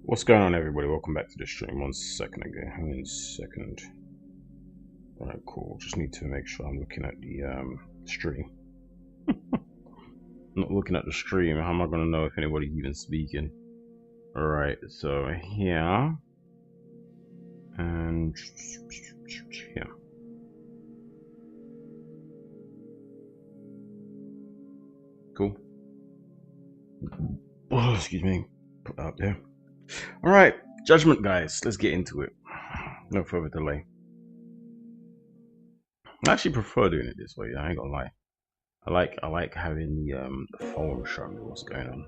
What's going on, everybody? Welcome back to the stream. 1 second again. 1 second. Alright, cool. Just need to make sure I'm looking at the stream. Not looking at the stream. How am I gonna know if anybody's even speaking? Alright, so here and here. Cool. Oh, excuse me. Put that up there. Alright, Judgment, guys. Let's get into it. No further delay. I actually prefer doing it this way. I ain't gonna lie. I like having the phone show me what's going on.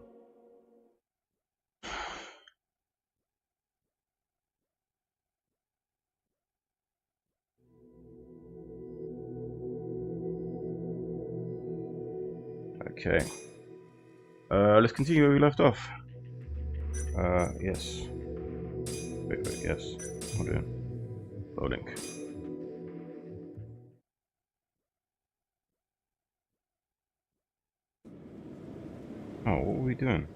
Okay. Let's continue where we left off. Yes. Wait, yes. Hold on. Loading. Oh, what were we doing?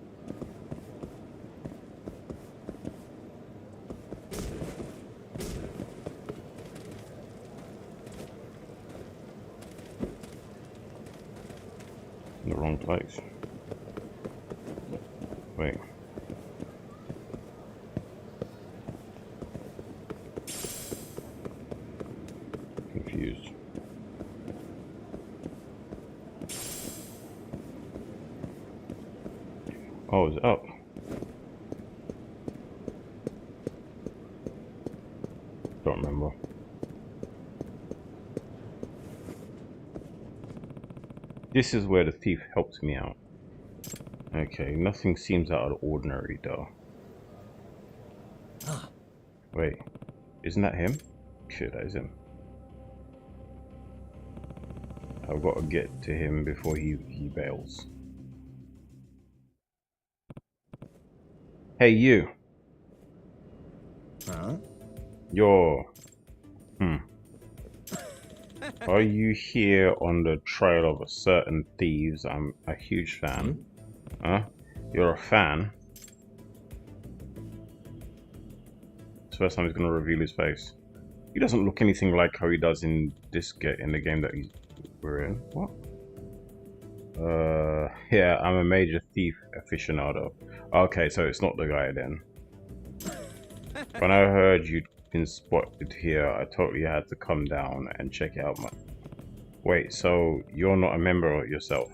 In the wrong place. Wait. Confused. Oh, it's up. Don't remember. This is where the thief helped me out. Okay, nothing seems out of the ordinary though. Wait, isn't that him? Shit, that is him. I've got to get to him before he bails. Hey, you. Huh? You're... Are you here on the trail of a certain thieves? I'm a huge fan. Huh? You're a fan? It's the first time he's going to reveal his face. He doesn't look anything like how he does in the game that we're in. What? Yeah, I'm a major thief aficionado. Okay, so it's not the guy then. When I heard you'd been spotted here, I totally had to come down and check it out. Wait, so you're not a member yourself?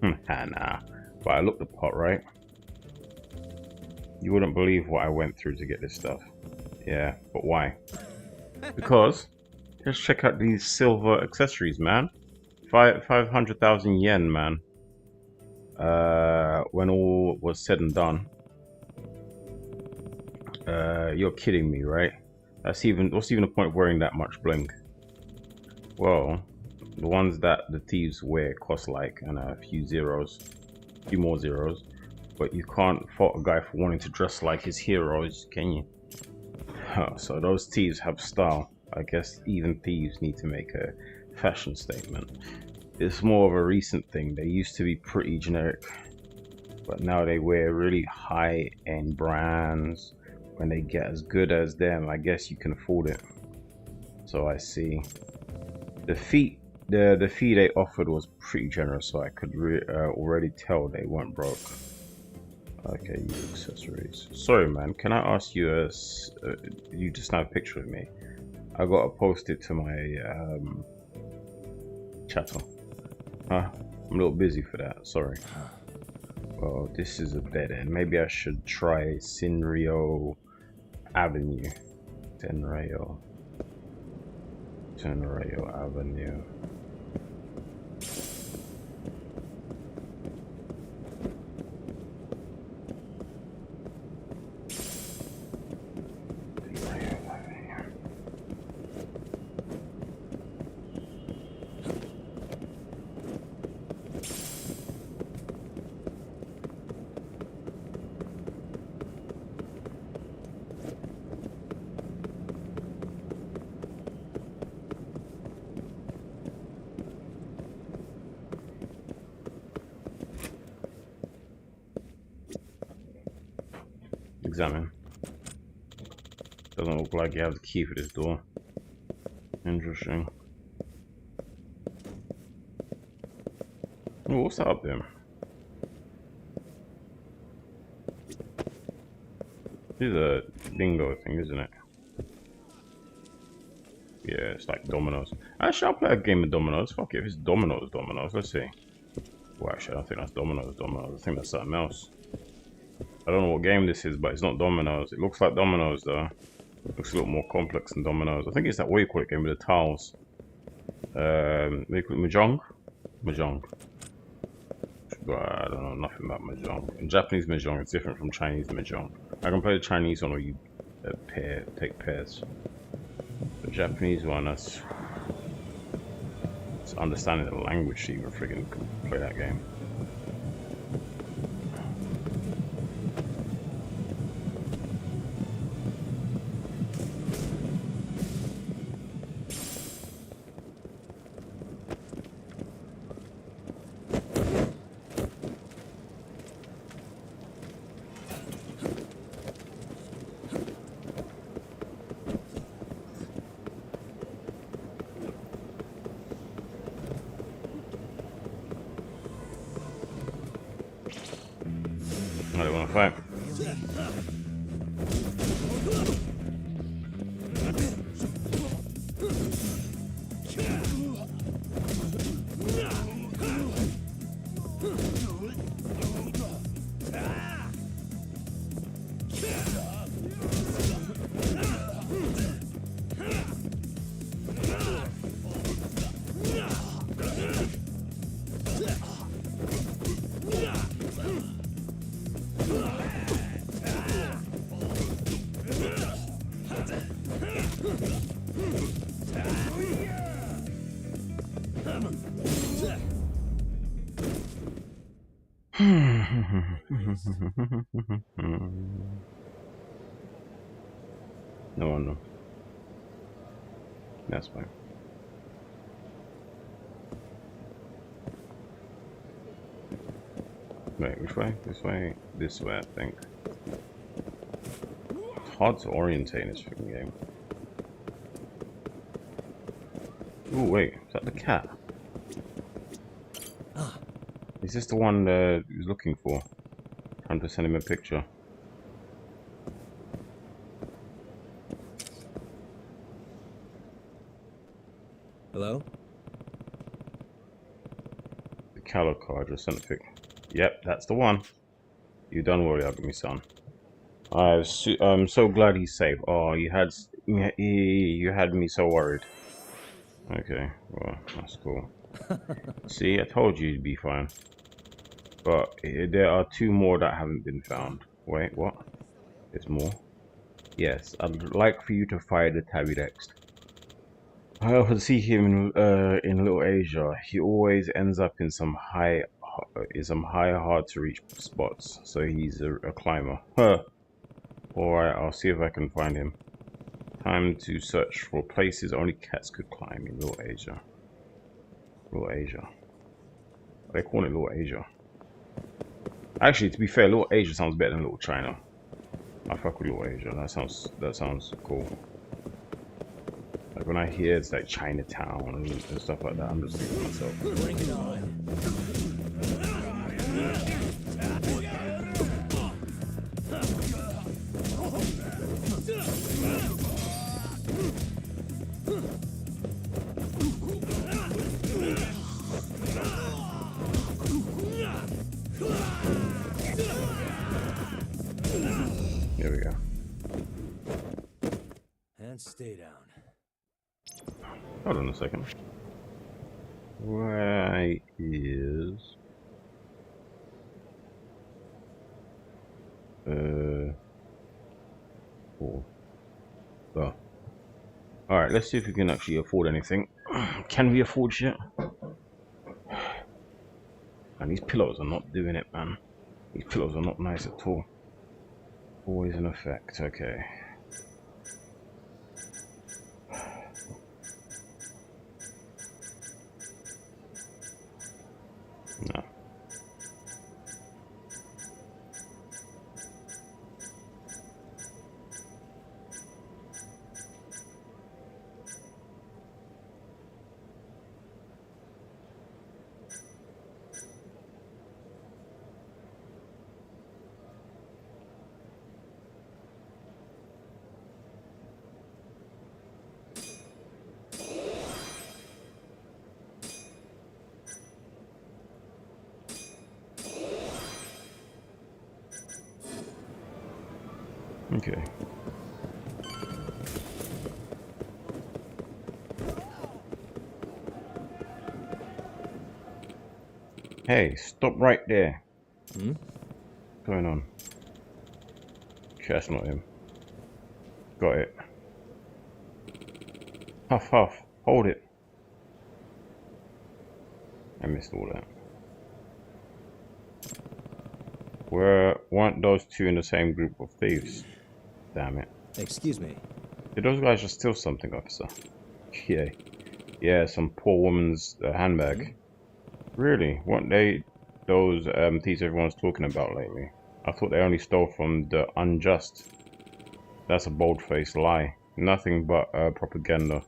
Nah. But I looked the part, right? You wouldn't believe what I went through to get this stuff. Yeah, but why? Because just check out these silver accessories, man. 500,000 yen, man. When all was said and done. You're kidding me, right? What's even the point of wearing that much bling? Well, the ones that the thieves wear cost like a few more zeros, but you can't fault a guy for wanting to dress like his heroes, can you? So those thieves have style. I guess even thieves need to make a fashion statement. It's more of a recent thing. They used to be pretty generic, but now they wear really high-end brands. When they get as good as them, I guess you can afford it. So I see. The fee they offered was pretty generous, so I could already tell they weren't broke. Okay, you accessories. Sorry, man. Can I ask you you just snap a picture of me? I gotta post it to my channel. Huh? I'm a little busy for that. Sorry. Well, this is a dead end. Maybe I should try Sinrio Avenue. Tenrayo Avenue. examine. Doesn't look like you have the key for this door. Interesting. Oh, what's that up there? This is a bingo thing, isn't it? Yeah, it's like dominoes. Actually, I'll play a game of dominoes. Fuck it, if it's dominoes. Let's see. Well, actually, I don't think that's dominoes. I think that's something else. I don't know what game this is, but it's not dominoes. It looks like dominoes, though. It looks a little more complex than dominoes. I think it's that, what you call it, game with the tiles. What do you call it? Mahjong? Mahjong. But I don't know nothing about Mahjong. In Japanese Mahjong, it's different from Chinese Mahjong. I can play the Chinese one where you take pairs. The Japanese one, it's understanding the language to even friggin' play that game. I don't want to fight. No one. No. That's fine. Wait, which way? This way? This way, I think. It's hard to orientate in this freaking game. Ooh, wait, is that the cat? Is this the one he was looking for? Trying to send him a picture. Hello? The Calor card, just sent a pic. Yep, that's the one. You done worry about me, son. I'm so glad he's safe. Oh, you had me so worried. Okay, well, that's cool. See, I told you you'd be fine. But there are 2 more that haven't been found. Wait, what? There's more? Yes, I'd like for you to fire the tabby next. I often see him in Little Asia. He always ends up in some high, hard to reach spots. So he's a climber. Huh. Alright, I'll see if I can find him. Time to search for places only cats could climb in Little Asia. Little Asia. They call it Little Asia. Actually, to be fair, Little Asia sounds better than Little China. I fuck with Little Asia. That sounds cool. Like when I hear it's like Chinatown and stuff like that, I'm just thinking to myself. Bring it on. There we go. And stay down. Hold on a second. Where is... Oh. Alright, let's see if we can actually afford anything. Can we afford shit? And these pillows are not doing it, man. These pillows are not nice at all. Always in effect, okay. No. Okay. Hey, stop right there. Hmm? What's going on? Okay, that's not him. Got it. Huff, huff. Hold it. I missed all that. Weren't those two in the same group of thieves? Damn it. Excuse me. Did those guys just steal something, officer? Yeah. Yeah, some poor woman's handbag. Really? Weren't they those thieves everyone's talking about lately? I thought they only stole from the unjust. That's a bold-faced lie. Nothing but propaganda.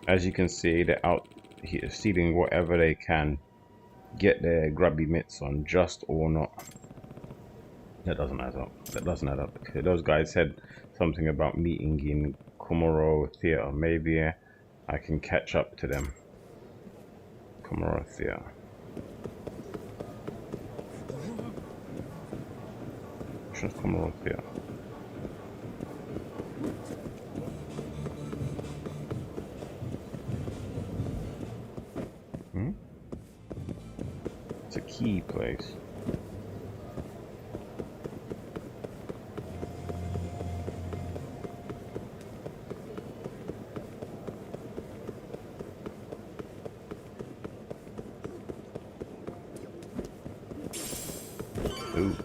As you can see, they're out here stealing whatever they can. Get their grubby mitts on, just or not. That doesn't add up. That doesn't add up. Okay, those guys said something about meeting in Komoro Theatre. Maybe I can catch up to them. Komoro Theatre. Which one's Komoro Theatre? Hmm? It's a key place. Ooh.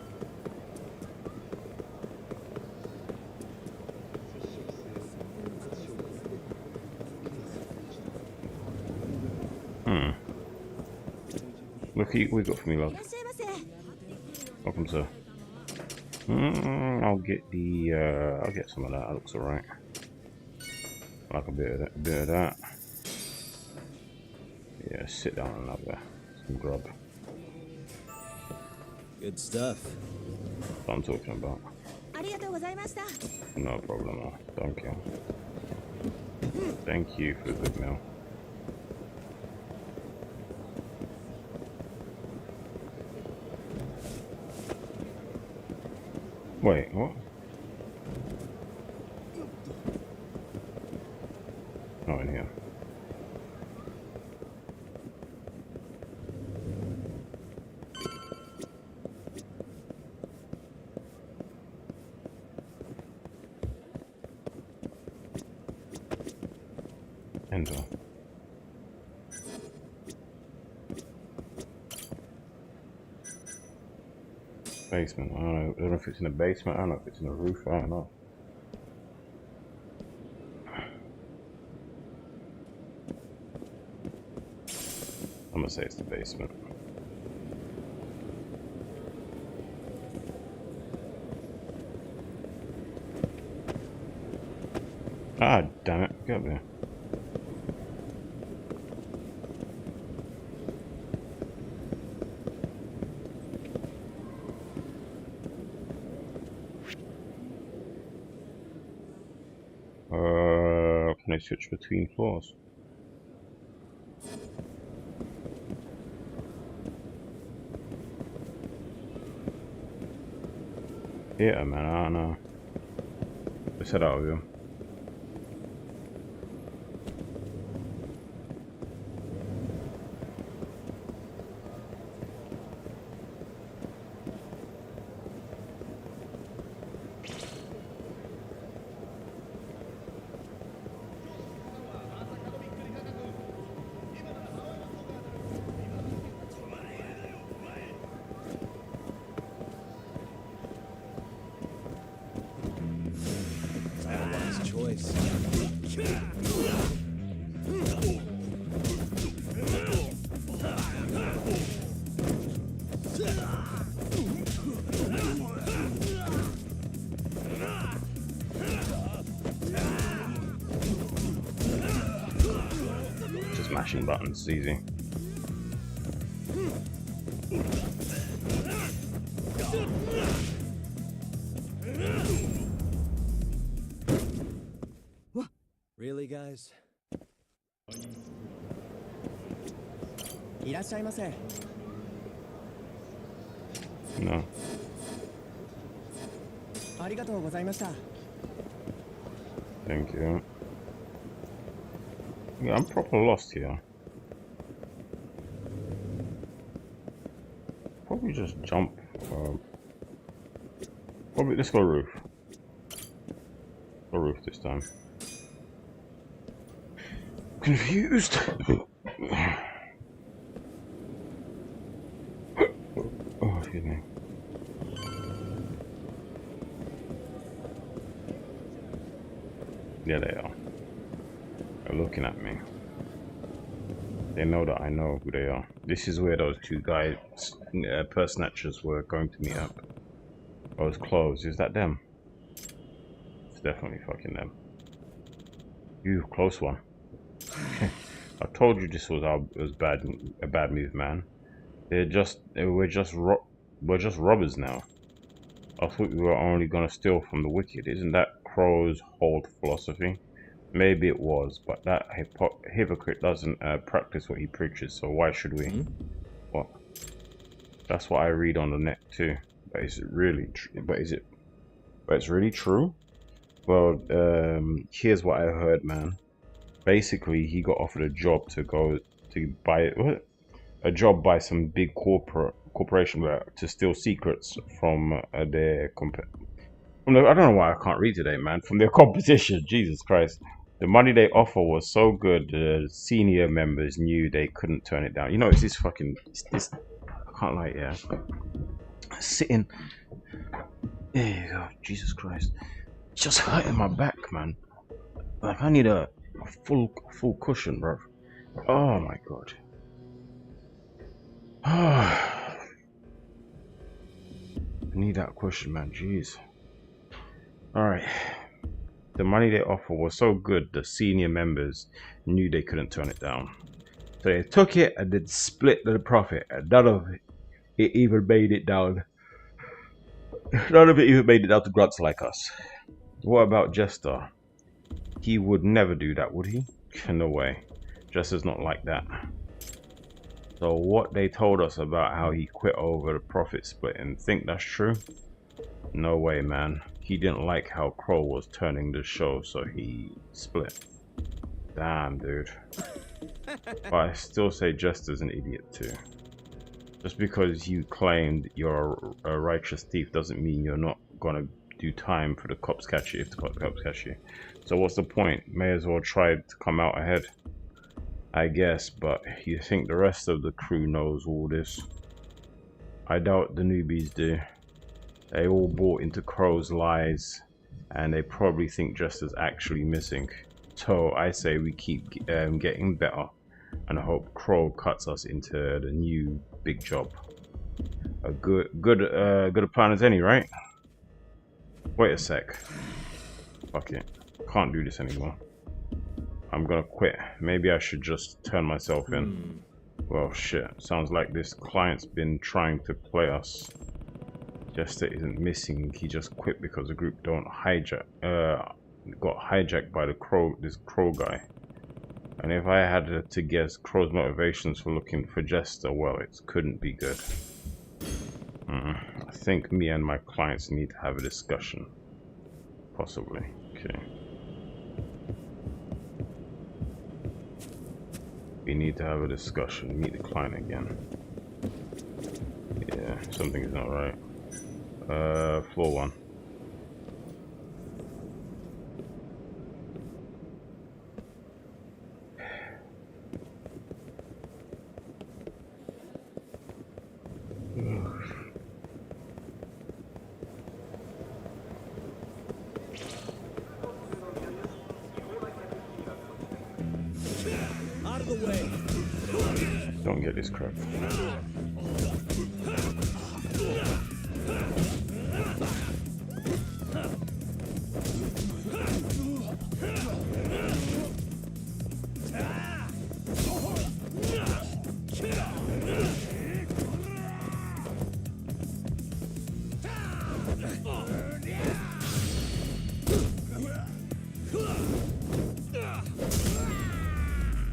Look what we got for me, love. Welcome, sir. I'll get the I'll get some of that. That looks alright. Like a bit of that. Yeah, sit down and have some grub. Good stuff. That's what I'm talking about. No problem. Thank you. Thank you for the good meal. Wait, what? Oh, in here. Enter. Basement. I don't know if it's in the basement. I don't know if it's in the roof. I don't know. I'm gonna say it's the basement. Ah, damn it. Get up there. Can I switch between floors? Yeah, man, I don't know. Let's head out of here. Choice. Just mashing buttons, it's easy. Really, guys? No. Thank you. Yeah, I'm proper lost here. Probably just jump. Probably let's go roof. Go roof this time. Confused. Oh, excuse me. Yeah, they are. They're looking at me. They know that I know who they are. This is where those two guys, purse snatchers, were going to meet up. Those clothes, is that them? It's definitely fucking them. You, close one. I told you this was a bad move, man. We're just robbers now. I thought we were only gonna steal from the wicked. Isn't that Crow's whole philosophy? Maybe it was, but that hypocrite doesn't practice what he preaches, so why should we? What? That's what I read on the net too. But is it really true? But it's really true? Well, here's what I heard, man. Basically, he got offered a job to go to buy a job by some big corporation to steal secrets from their I don't know why I can't read today, man. From their competition, Jesus Christ. The money they offer was so good, the senior members knew they couldn't turn it down. You know, it's this fucking, I can't lie, yeah. Sitting, there you go, Jesus Christ. It's just hurting my back, man. Like, I need a full cushion, bro. Oh my God. I need that cushion, man, jeez. Alright. The money they offer was so good, the senior members knew they couldn't turn it down. So they took it and then split the profit, and none of it even made it down. None of it even made it down to grunts like us. What about Jester? He would never do that, would he? No way. Jester's not like that. So what they told us about how he quit over the profit splitting, think that's true? No way, man. He didn't like how Crow was turning the show, so he split. Damn, dude. But I still say Jester's an idiot too. Just because you claimed you're a righteous thief doesn't mean you're not gonna do time for the cops catch you if the cops catch you. So what's the point? May as well try to come out ahead, I guess. But you think the rest of the crew knows all this? I doubt the newbies do. They all bought into Crow's lies, and they probably think Jester's actually missing. So I say we keep getting better, and I hope Crow cuts us into the new big job. A good a plan as any, right? Wait a sec. Fuck it. Can't do this anymore. I'm gonna quit. Maybe I should just turn myself in. Well, shit. Sounds like this client's been trying to play us. Jester isn't missing. He just quit because the group got hijacked by this Crow guy. And if I had to guess Crow's motivations for looking for Jester, well, it couldn't be good. I think me and my clients need to have a discussion. Possibly. Okay. We need to have a discussion. Meet the client again. Yeah, something is not right. Floor 1. Out of the way. Don't get this crap.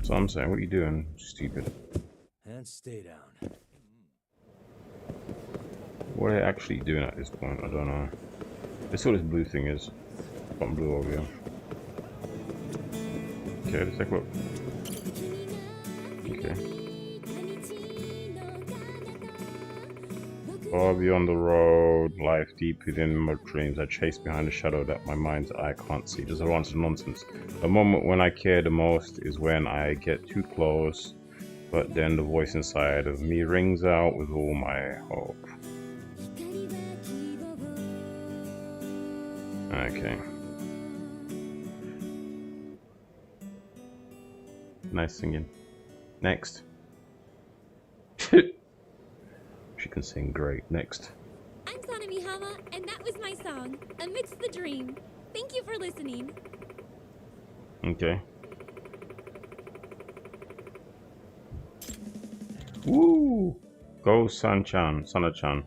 So I'm saying, what are you doing, stupid? And stay down. What are they actually doing at this point? I don't know. That's what this blue thing is. Something blue over here. Okay, let's take a look. Okay. Far beyond the road, life deep within my dreams, I chase behind a shadow that my mind's eye can't see. Just a bunch of nonsense. The moment when I care the most is when I get too close, but then the voice inside of me rings out with all my hope. Okay. Nice singing. Next. She can sing great. Next. I'm Sanami Hama, and that was my song, Amidst the Dream. Thank you for listening. Okay. Woo! Go San-chan, Sana-chan.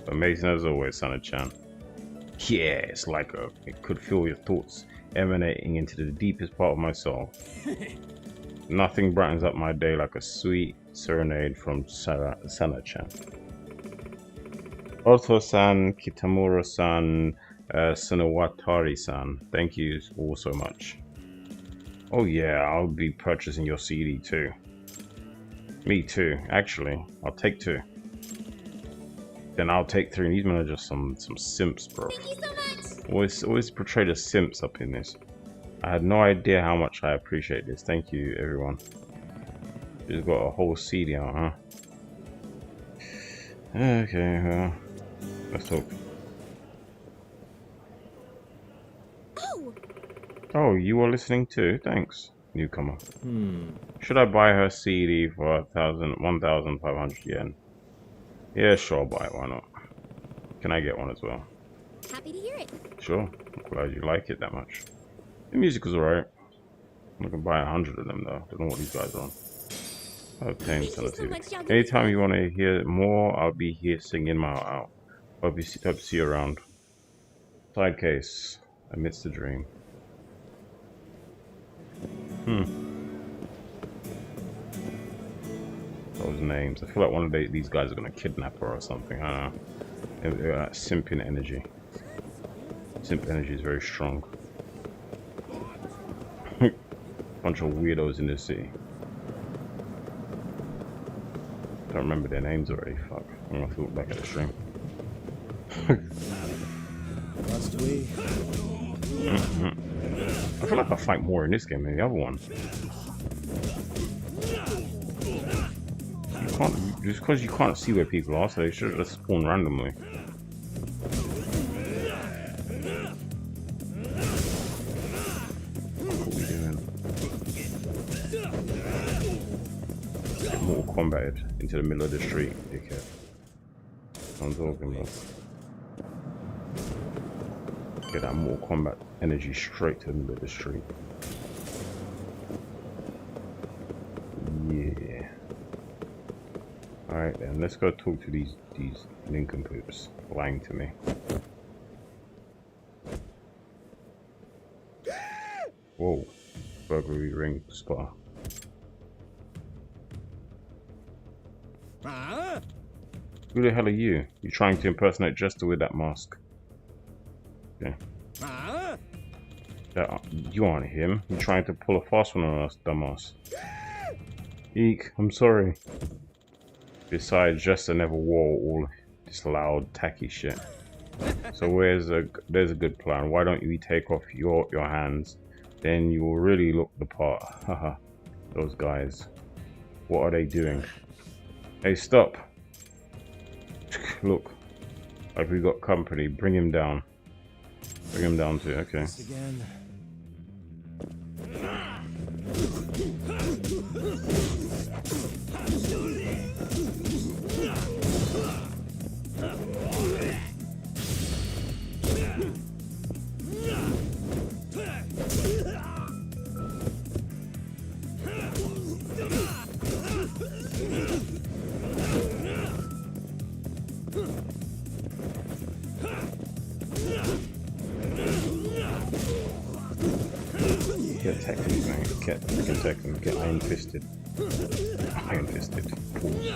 Amazing as always, Sana-chan. Yeah, it's like it could feel your thoughts emanating into the deepest part of my soul. Nothing brightens up my day like a sweet serenade from Sana-chan. Otto-san, Kitamura-san, Sunawatari-san, thank you all so much. Oh yeah, I'll be purchasing your CD too. Me too, actually. I'll take 2. Then I'll take 3. These men are just some simps, bro. Thank you so much! Always portrayed as simps up in this. I had no idea how much I appreciate this. Thank you, everyone. You've got a whole CD out, huh? Okay, well, let's talk. Oh, you are listening too? Thanks, newcomer. Should I buy her CD for 1,500 yen? Yeah, sure, I'll buy it. Why not? Can I get one as well? Happy to hear it. Sure. I'm glad you like it that much. The music was alright. I'm gonna buy 100 of them though. Don't know what these guys are on. Okay, anytime you want to hear more, I'll be here singing my heart out. Hope to see you around. Side case. Amidst the dream. Those names. I feel like one of these guys are gonna kidnap her or something. I don't know. That simping energy. Simp energy is very strong. Bunch of weirdos in this city. Don't remember their names already. Fuck. I'm gonna have to look back at the stream. Must we? I feel like I fight more in this game than the other one. You can't, just because you can't see where people are, so they should just spawn randomly. What are we doing? Get Mortal Kombat into the middle of the street, dickhead. I'm talking about. Get that Mortal Kombat energy straight to the middle of the street. Yeah. Alright then, let's go talk to these nincompoops lying to me. Whoa. Burglary ring spotter. Who the hell are you? You trying to impersonate Jester with that mask? Okay. You aren't him. You're trying to pull a fast one on us, dumbass. Eek, I'm sorry. Besides, Jester never wore all this loud, tacky shit. So there's a good plan. Why don't you take off your hands? Then you will really look the part. Haha. Those guys. What are they doing? Hey, stop. Look. Like we got company. Bring him down. Bring him down too. Okay. Get techniques, man. Get freaking techniques. Get iron fisted. Iron fisted. Pause.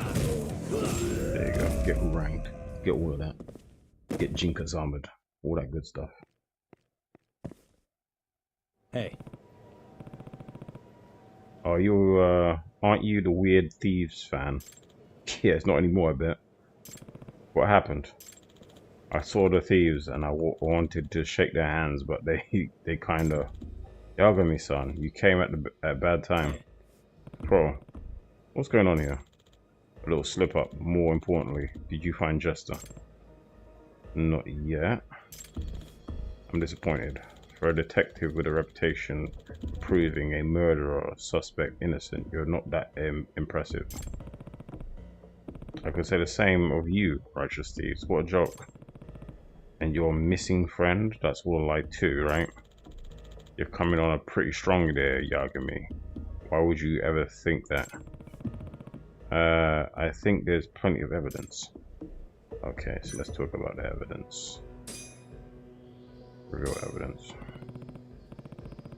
There you go. Get ranked. Get all of that. Get Jinkas armored. All that good stuff. Hey. Are you, aren't you the Weird Thieves fan? Yeah, it's not anymore, I bet. What happened? I saw the thieves and I wanted to shake their hands, but they kind of... Yagami-san, you came at a bad time. Bro, what's going on here? A little slip up. More importantly, did you find Jester? Not yet. I'm disappointed. For a detective with a reputation proving a murderer or suspect innocent, you're not that impressive. I could say the same of you, righteous thieves. What a joke. And your missing friend? That's all a lie too, right? You're coming on a pretty strong there, Yagami. Why would you ever think that? I think there's plenty of evidence. Okay, so let's talk about the evidence. Real evidence.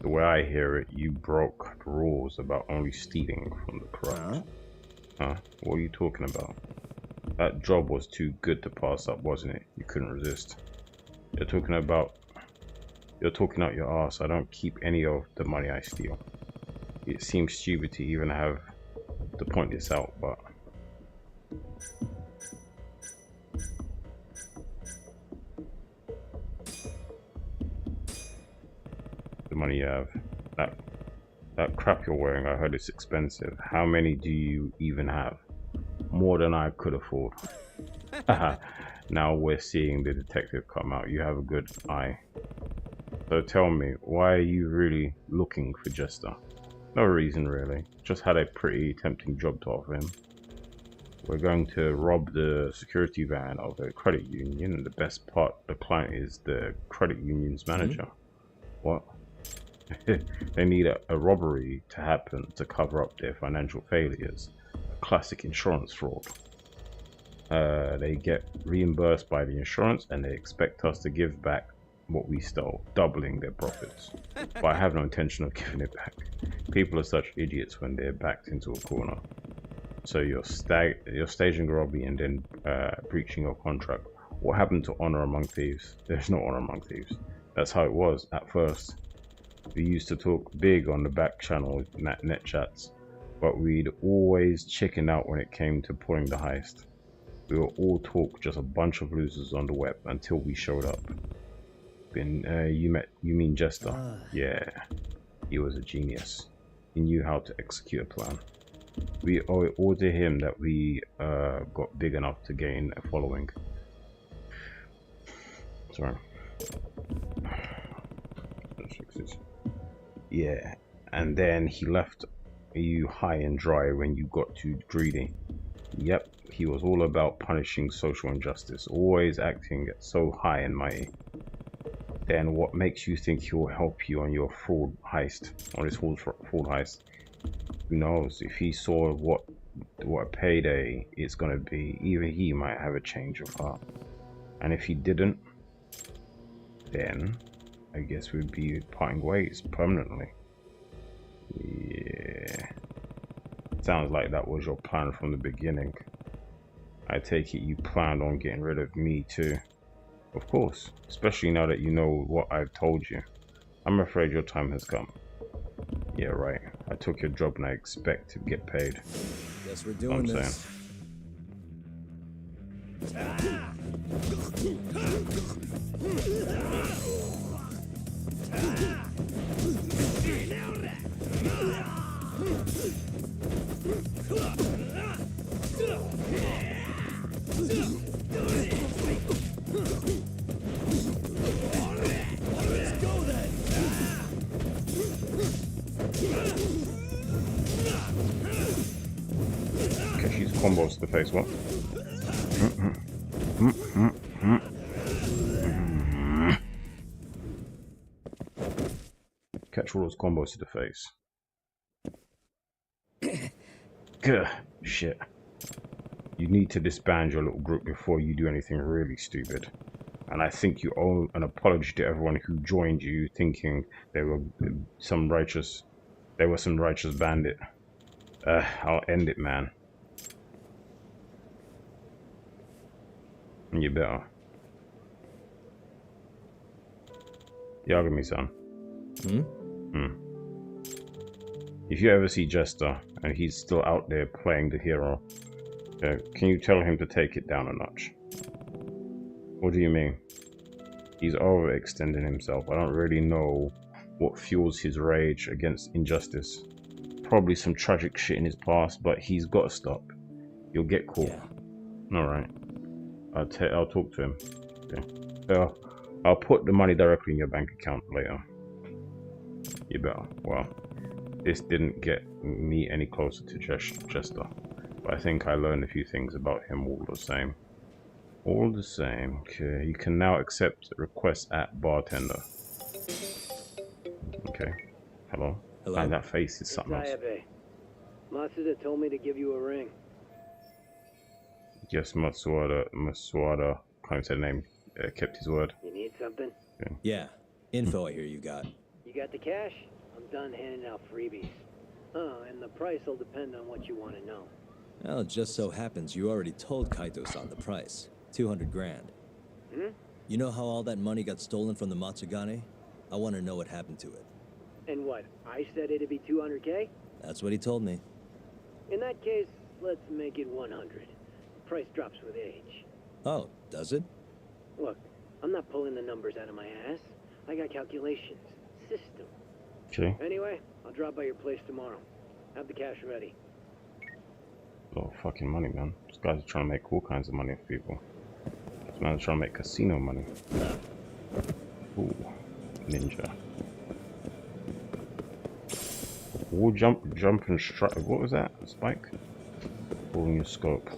The way I hear it, you broke the rules about only stealing from the corrupt. Huh? What are you talking about? That job was too good to pass up, wasn't it? You couldn't resist. You're talking out your ass. I don't keep any of the money I steal. It seems stupid to even have to point this out, but the money you have. That crap you're wearing, I heard it's expensive. How many do you even have? More than I could afford. Now we're seeing the detective come out. You have a good eye. So tell me, why are you really looking for Jester? No reason really. Just had a pretty tempting job to offer him. We're going to rob the security van of a credit union, and the best part, the client is the credit union's manager. What? They need a robbery to happen to cover up their financial failures. A classic insurance fraud. They get reimbursed by the insurance and they expect us to give back what we stole, doubling their profits. But I have no intention of giving it back. People are such idiots when they're backed into a corner. So you're staging a robbery and then breaching your contract. What happened to honor among thieves? There's no honor among thieves. That's how it was at first. We used to talk big on the back channel net chats, but we'd always chicken out when it came to pulling the heist. We were all talk, just a bunch of losers on the web until we showed up. You mean Jester? Yeah, he was a genius. He knew how to execute a plan. We owe it all to him that we got big enough to gain a following. Sorry. Let's fix this. Yeah, and then he left you high and dry when you got too greedy. Yep, he was all about punishing social injustice, always acting so high and mighty. Then what makes you think he'll help you on your fraud heist, on his fraud heist? Who knows? If he saw what a payday it's gonna be, even he might have a change of heart. And if he didn't, then I guess we'd be parting ways permanently. Yeah. Sounds like that was your plan from the beginning. I take it you planned on getting rid of me too. Of course, especially now that you know what I've told you. I'm afraid your time has come. Yeah, right. I took your job and I expect to get paid. Guess we're doing this. Okay, she's combos to the face, what? Catch all those combos to the face. Gah, shit. You need to disband your little group before you do anything really stupid. And I think you owe an apology to everyone who joined you thinking they were some righteous bandit. I'll end it, man. You better. Yagami-san. Hmm? If you ever see Jester and he's still out there playing the hero, can you tell him to take it down a notch? What do you mean? He's overextending himself. I don't really know what fuels his rage against injustice. Probably some tragic shit in his past, but he's got to stop. You'll get caught. Yeah. Alright. I'll talk to him. Okay. I'll put the money directly in your bank account later. You better. Well, this didn't get me any closer to Jester, but I think I learned a few things about him all the same. All the same. Okay, you can now accept requests at bartender. Okay. Hello. Hello. And that face is something else. Matsuda told me to give you a ring. Yes, Matsuda, can't say the name, kept his word. You need something? Okay. Yeah. Info I hear you got. You got the cash? I'm done handing out freebies. Oh, and the price will depend on what you want to know. Well, it just so happens you already told Kaito-san the price. 200 grand. Hmm? You know how all that money got stolen from the Matsugane? I want to know what happened to it. And what, I said it'd be 200K? That's what he told me. In that case, let's make it 100. Price drops with age. Oh, does it? Look, I'm not pulling the numbers out of my ass. I got calculations. System. Okay. Anyway, I'll drop by your place tomorrow. Have the cash ready. A lot of fucking money, man. This guy's trying to make all kinds of money off people. This man's trying to make casino money. Ooh, ninja. Ooh, jump and strike. What was that? A spike? Pulling your scope.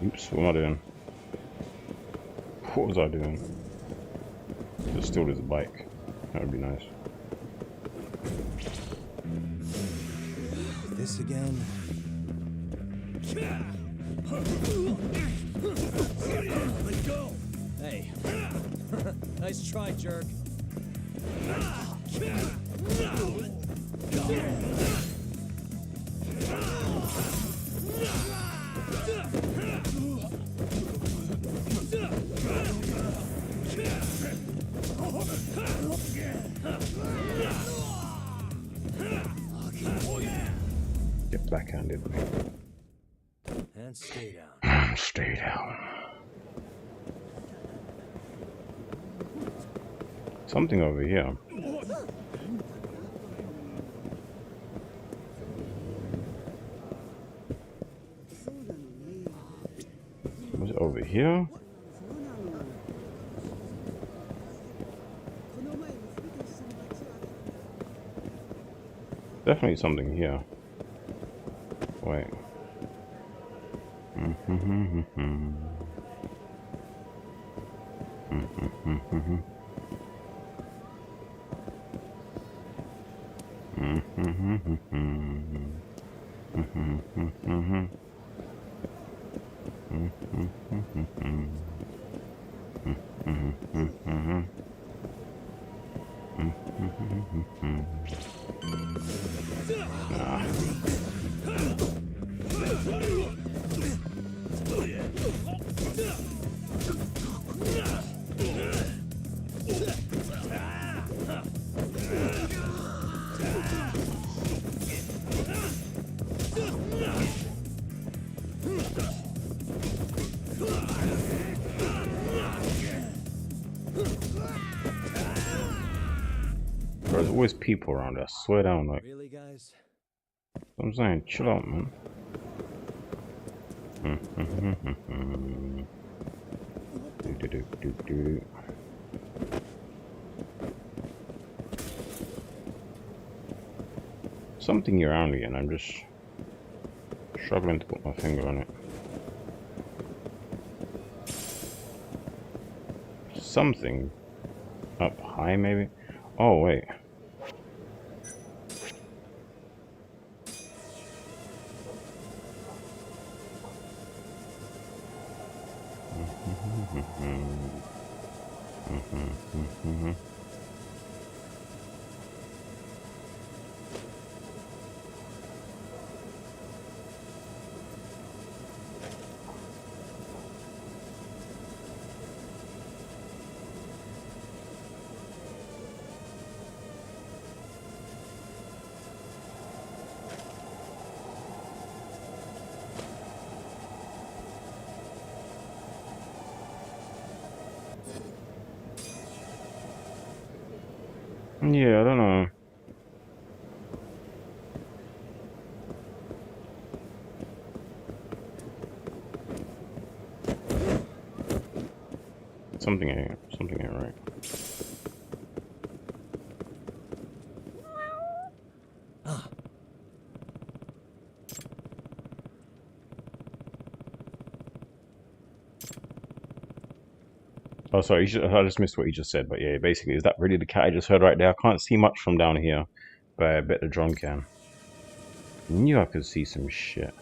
Oops, what am I doing? What was I doing? Just steal his bike. That would be nice. This again? Let go! Hey. Nice try, jerk. Get backhanded. And stay down. Stay down. Something over here. Was it over here? Definitely something here. Wait. There's always people around us. Swear down, like. Really, guys? I'm saying, chill out, man. Something around again. I'm just struggling to put my finger on it. Something up high, maybe. Oh wait. Yeah, I don't know. Something ain't right. Oh, sorry, I just missed what you just said, but yeah, basically, is that really the cat I just heard right there? I can't see much from down here, but I bet the drone can. Knew I could see some shit.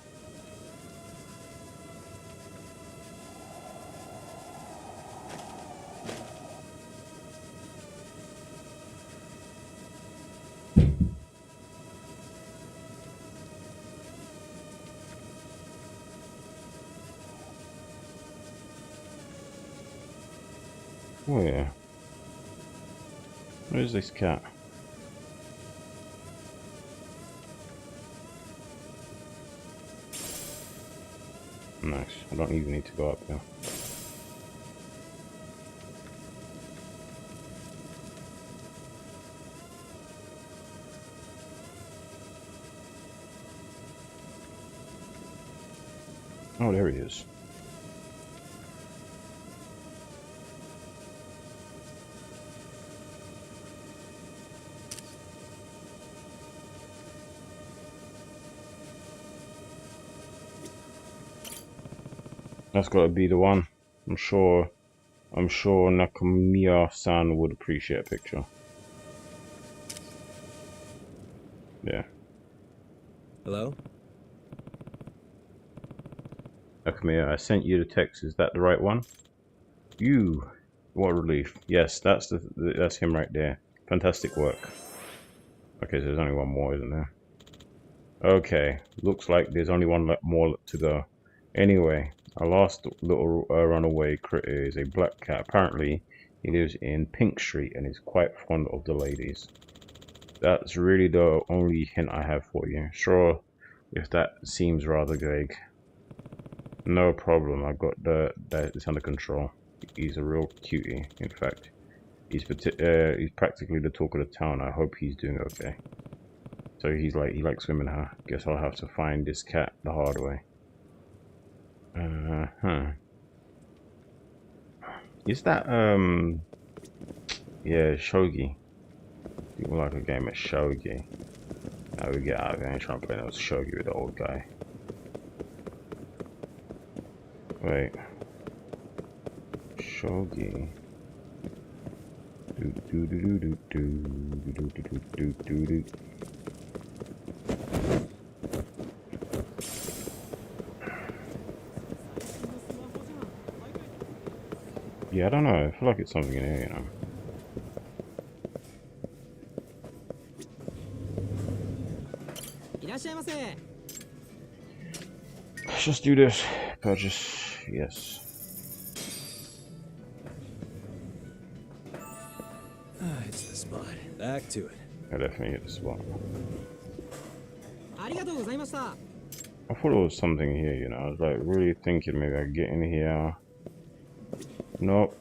Where? Where's this cat? Nice. I don't even need to go up there. Oh, there he is. That's got to be the one. I'm sure Nakamiya-san would appreciate a picture. Yeah. Hello? Nakamiya, I sent you the text. Is that the right one? You. What a relief. Yes, that's him right there. Fantastic work. Okay, so there's only one more, isn't there? Okay, looks like there's only one more to go. Anyway, our last little runaway critter is a black cat. Apparently, he lives in Pink Street and is quite fond of the ladies. That's really the only hint I have for you. Sure, if that seems rather vague. No problem, I got it's under control. He's a real cutie. In fact, he's practically the talk of the town. I hope he's doing okay. So he likes women, huh? Guess I'll have to find this cat the hard way. Is that yeah, shogi? People like a game of shogi. Now we get out of here. I ain't trying to play no shogi with the old guy. Wait. Shogi. Do do do do do do do do do do. Yeah, I don't know. I feel like it's something in here, you know. Let's just do this. Purchase. Yes. It's the spot. Back to it. I definitely hit the spot. I thought it was something here, you know. I was like really thinking maybe I could get in here. Nope.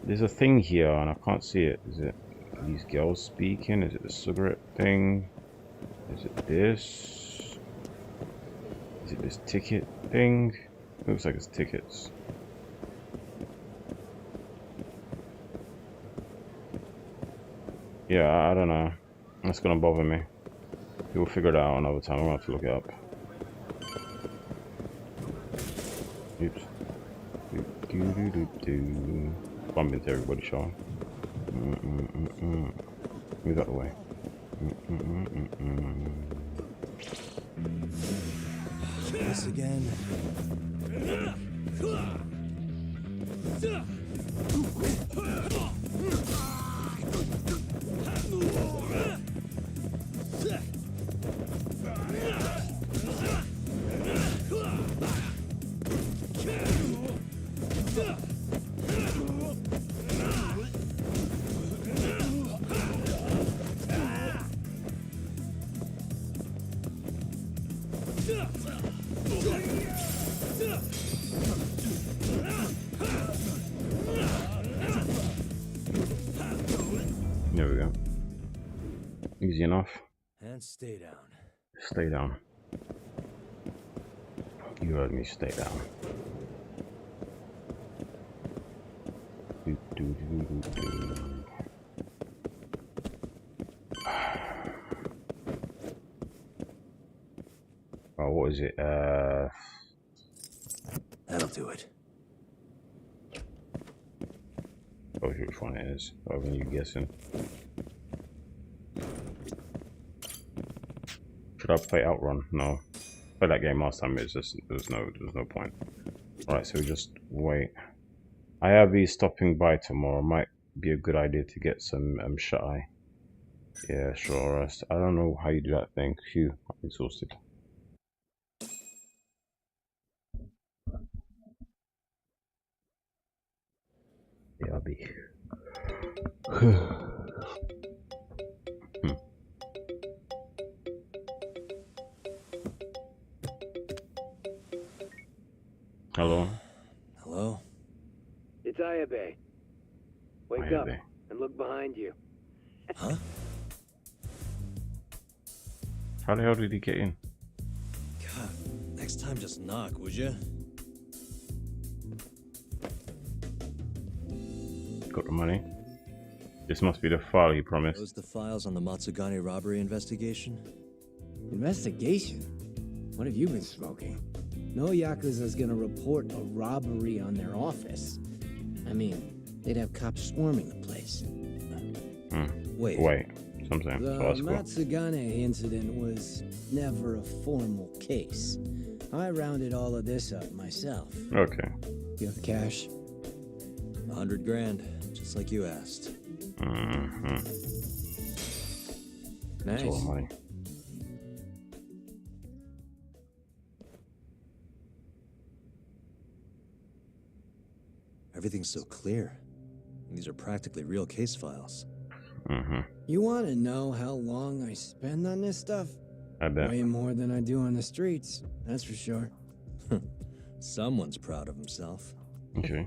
There's a thing here and I can't see it. Is it these girls speaking? Is it the cigarette thing? Is it this? Is it this ticket thing? Looks like it's tickets. Yeah, I don't know. That's gonna bother me. We'll figure it out another time. I'm gonna have to look it up. Oops. Bump into everybody, Sean. Move out the way. This again. There we go. Easy enough. And stay down. Stay down. You heard me, stay down. Oh, what is it? That'll do it. Oh, which one it is? Other than you guessing. Should I play Outrun? No. Played that game last time. It's just there's no point. Alright, so we just wait. I have be stopping by tomorrow. Might be a good idea to get some shut eye. Yeah, sure. I don't know how you do that thing. Phew, I'm exhausted. Yeah, I'll be. Hello? Hello? It's Ayabe. Wake up Ayabe. and look behind you. Huh? How the hell did he get in? God, next time just knock, would you? Got the money. This must be the file he promised. Those the files on the Matsugane robbery investigation? Investigation? What have you been smoking? No Yakuza's gonna report a robbery on their office. I mean, they'd have cops swarming the place. Wait. Something. The So that's cool. Matsugane incident was never a formal case. I rounded all of this up myself. Okay. You have the cash? 100 grand, just like you asked. That's a lot of money. Everything's so clear. These are practically real case files. You want to know how long I spend on this stuff? I bet. Way more than I do on the streets, that's for sure. Someone's proud of himself. Okay.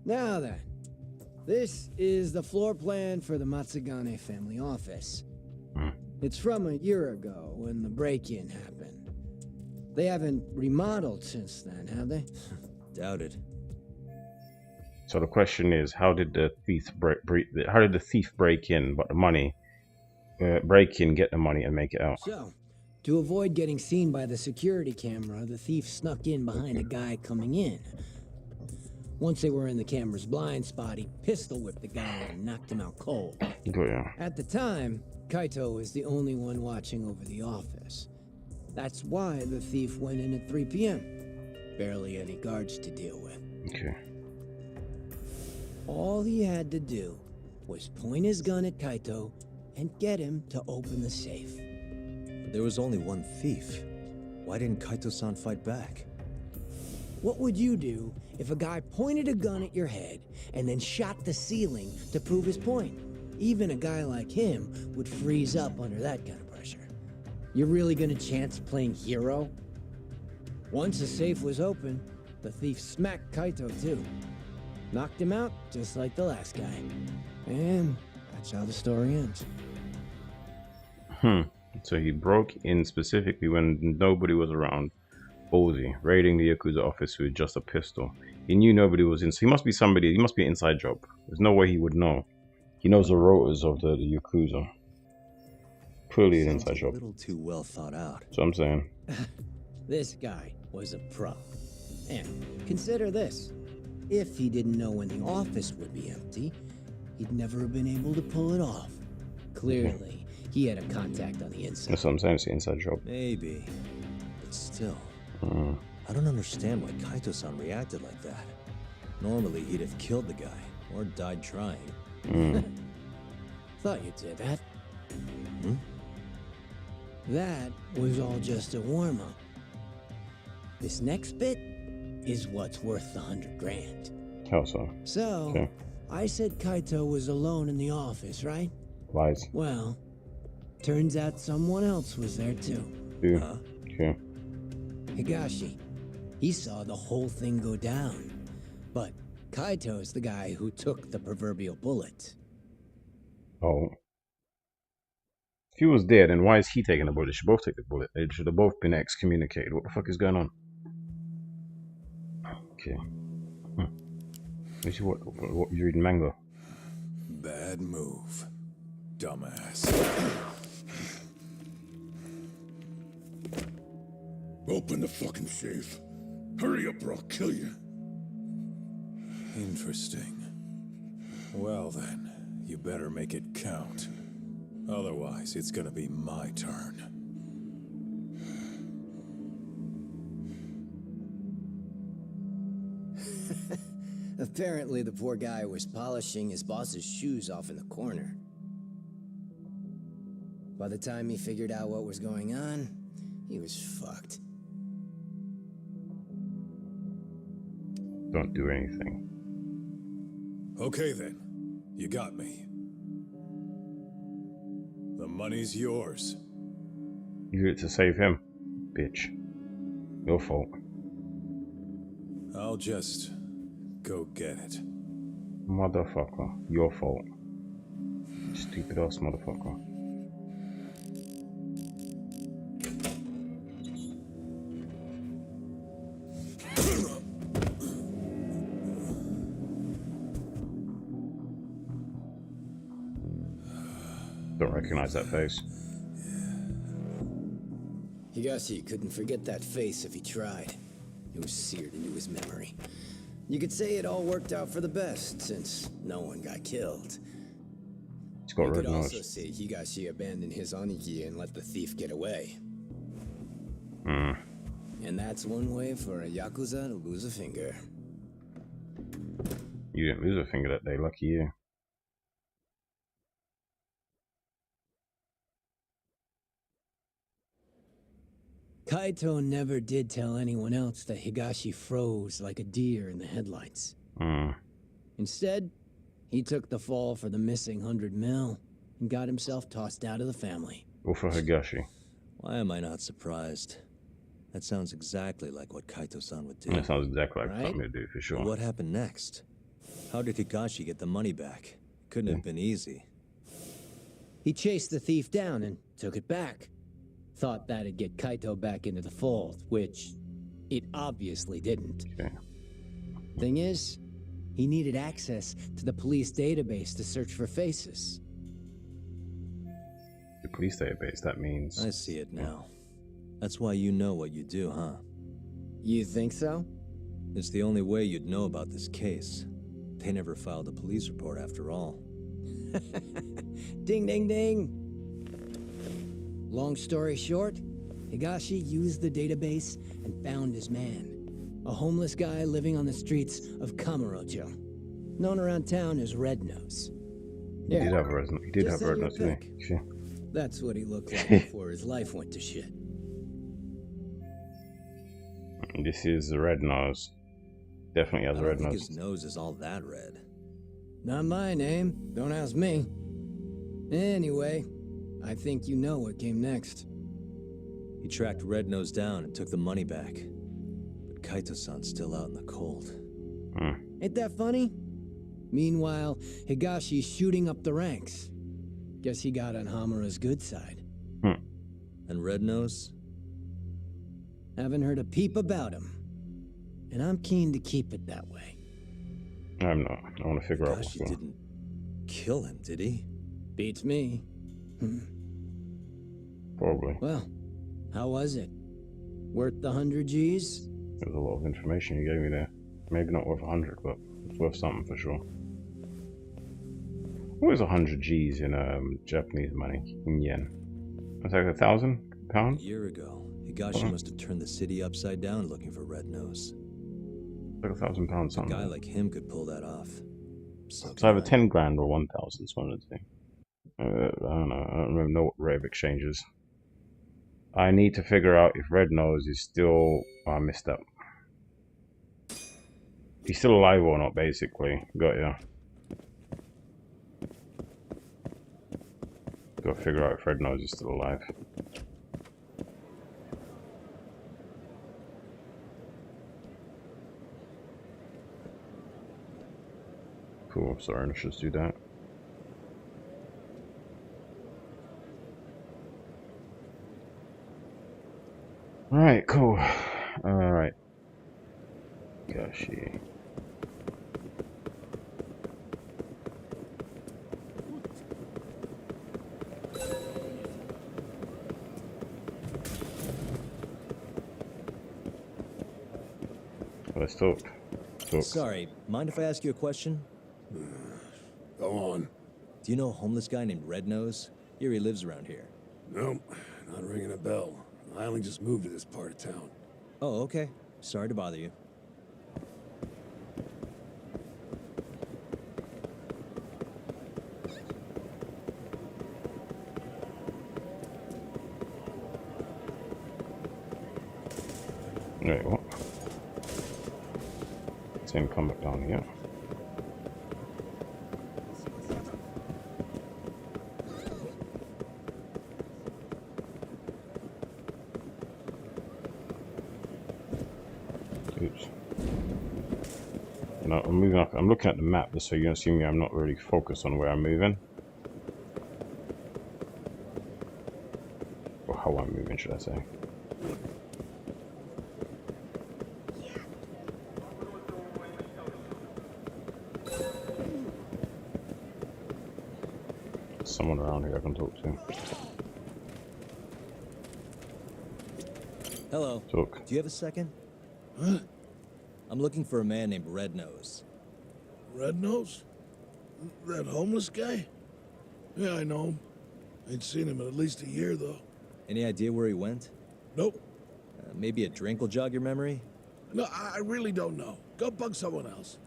Now then, this is the floor plan for the Matsugane family office. It's from a year ago when the break-in happened. They haven't remodeled since then, have they? Doubted. So the question is, how did the thief break in, but the money break in, get the money, and make it out? So, to avoid getting seen by the security camera, the thief snuck in behind a guy coming in. Once they were in the camera's blind spot, he pistol whipped the guy and knocked him out cold. Good, yeah. At the time, Kaito was the only one watching over the office. That's why the thief went in at 3 p.m. Barely any guards to deal with. Okay. All he had to do was point his gun at Kaito and get him to open the safe. But there was only one thief. Why didn't Kaito-san fight back? What would you do if a guy pointed a gun at your head and then shot the ceiling to prove his point? Even a guy like him would freeze up under that kind of pressure. You're really gonna chance playing hero? Once the safe was open, the thief smacked Kaito too. Knocked him out just like the last guy. And that's how the story ends. So he broke in specifically when nobody was around. Ballsy, raiding the Yakuza office with just a pistol. He knew nobody was in, so he must be somebody, he must be an inside job. There's no way he would know. He knows the rotors of the Yakuza. Clearly an inside job. A little too well thought out. So I'm saying. This guy was a pro. And consider this. If he didn't know when the office would be empty, he'd never have been able to pull it off. Clearly, he had a contact on the inside. That's what I'm saying, it's an inside job. Maybe. But still. I don't understand why Kaito-san reacted like that. Normally, he'd have killed the guy, or died trying. Thought you did that. That was all just a warm-up. This next bit is what's worth the 100 grand. How so? So, Okay. I said Kaito was alone in the office, right? Lies. Well, turns out someone else was there too. Who? Huh? Okay. Higashi. He saw the whole thing go down. But Kaito's the guy who took the proverbial bullet. Oh. If he was dead, then why is he taking the bullet? They should both take the bullet. They should have both been excommunicated. What the fuck is going on? Okay. Let me see what you're reading manga. Bad move. Dumbass. Open the fucking safe. Hurry up or I'll kill you. Interesting. Well then, you better make it count. Otherwise, it's gonna be my turn. Apparently, the poor guy was polishing his boss's shoes off in the corner. By the time he figured out what was going on, he was fucked. Don't do anything. Okay then, you got me. The money's yours. You did it to save him, bitch. Your fault. I'll just go get it. Motherfucker. Your fault. Stupid ass motherfucker. Don't recognize that face. Higashi couldn't forget that face if he tried. It was seared into his memory. You could say it all worked out for the best, since no one got killed. He's got You red could also nose. say Higashi abandoned his Onigi and let the thief get away. And that's one way for a Yakuza to lose a finger. You didn't lose a finger that day, lucky you. Kaito never did tell anyone else that Higashi froze like a deer in the headlights. Instead, he took the fall for the missing 100 mil and got himself tossed out of the family. Or for Higashi. Why am I not surprised? That sounds exactly like what Kaito-san would do. That sounds exactly like Right? something to do for sure. What happened next? How did Higashi get the money back? Couldn't have been easy. He chased the thief down and took it back. Thought that'd get Kaito back into the fold, which it obviously didn't. Okay. Thing is, he needed access to the police database to search for faces. The police database, that means... I see it now. That's why you know what you do, huh? You think so? It's the only way you'd know about this case. They never filed a police report after all. Ding, ding, ding. Long story short, Higashi used the database and found his man. A homeless guy living on the streets of Kamurocho. Known around town as Red Nose. He did have a red nose. He did Just have a red send nose, your didn't he? pick. See? That's what he looked like before his life went to shit. This is the red nose. Definitely has I a don't red think nose. his nose is all that red. Not my name. Don't ask me. Anyway, I think you know what came next. He tracked Red Nose down and took the money back. But Kaito-san's still out in the cold. Ain't that funny? Meanwhile, Higashi's shooting up the ranks. Guess he got on Hamura's good side. And Red Nose? Haven't heard a peep about him. And I'm keen to keep it that way. I'm not. I want to figure out what's Higashi going on. didn't kill him, did he? Beats me. Probably. Well, how was it? Worth the 100 G's? There's a lot of information you gave me there. Maybe not worth 100, but it's worth something for sure. What is 100 G's in Japanese money? In yen? That's like £1,000? A year ago, Higashi must have turned the city upside down looking for Red Nose. Like £1,000 A something. guy like him could pull that off. So It's either can I. 10 grand or 1,000. It's one of the things. I don't know. I don't know what rate of exchange is. I need to figure out if Red Nose is still... Oh, I missed that. He's still alive or not, basically. Got ya. Gotta figure out if Red Nose is still alive. Cool. Sorry, let's just do that. Alright, cool. Alright. Gashi. Let's talk. Sorry, mind if I ask you a question? Go on. Do you know a homeless guy named Red Nose? Here he lives around here. Nope, not ringing a bell. I only just moved to this part of town. Oh, okay. Sorry to bother you. Wait, what? Same come back down here. Oops. No, I'm moving. I'm looking at the map just so you don't see me. I'm not really focused on where I'm moving. Or how I'm moving, should I say. Someone around here I can talk to. Hello. Talk. Do you have a second? Huh? I'm looking for a man named Red Nose. Red Nose? That homeless guy? Yeah, I know him. Ain't seen him in at least a year, though. Any idea where he went? Nope. Maybe a drink will jog your memory? No, I really don't know. Go bug someone else.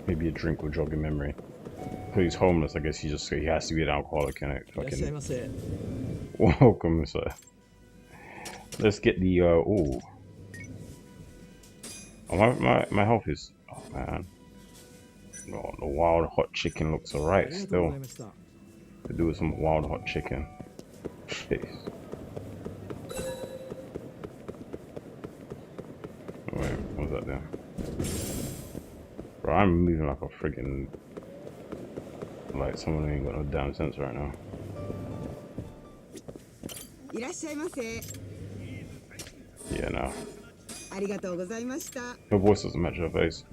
Maybe a drink will jog your memory. But he's homeless, I guess he has to be an alcoholic, can it? Fucking welcome, sir. Let's get the ooh. Oh, my health is, oh man. No, the wild hot chicken looks alright still. To do with some wild hot chicken. Jeez. Wait, what was that there? Bro, I'm moving like a friggin' like someone who ain't got no damn sense right now. Yeah, no. Her voice doesn't match her face.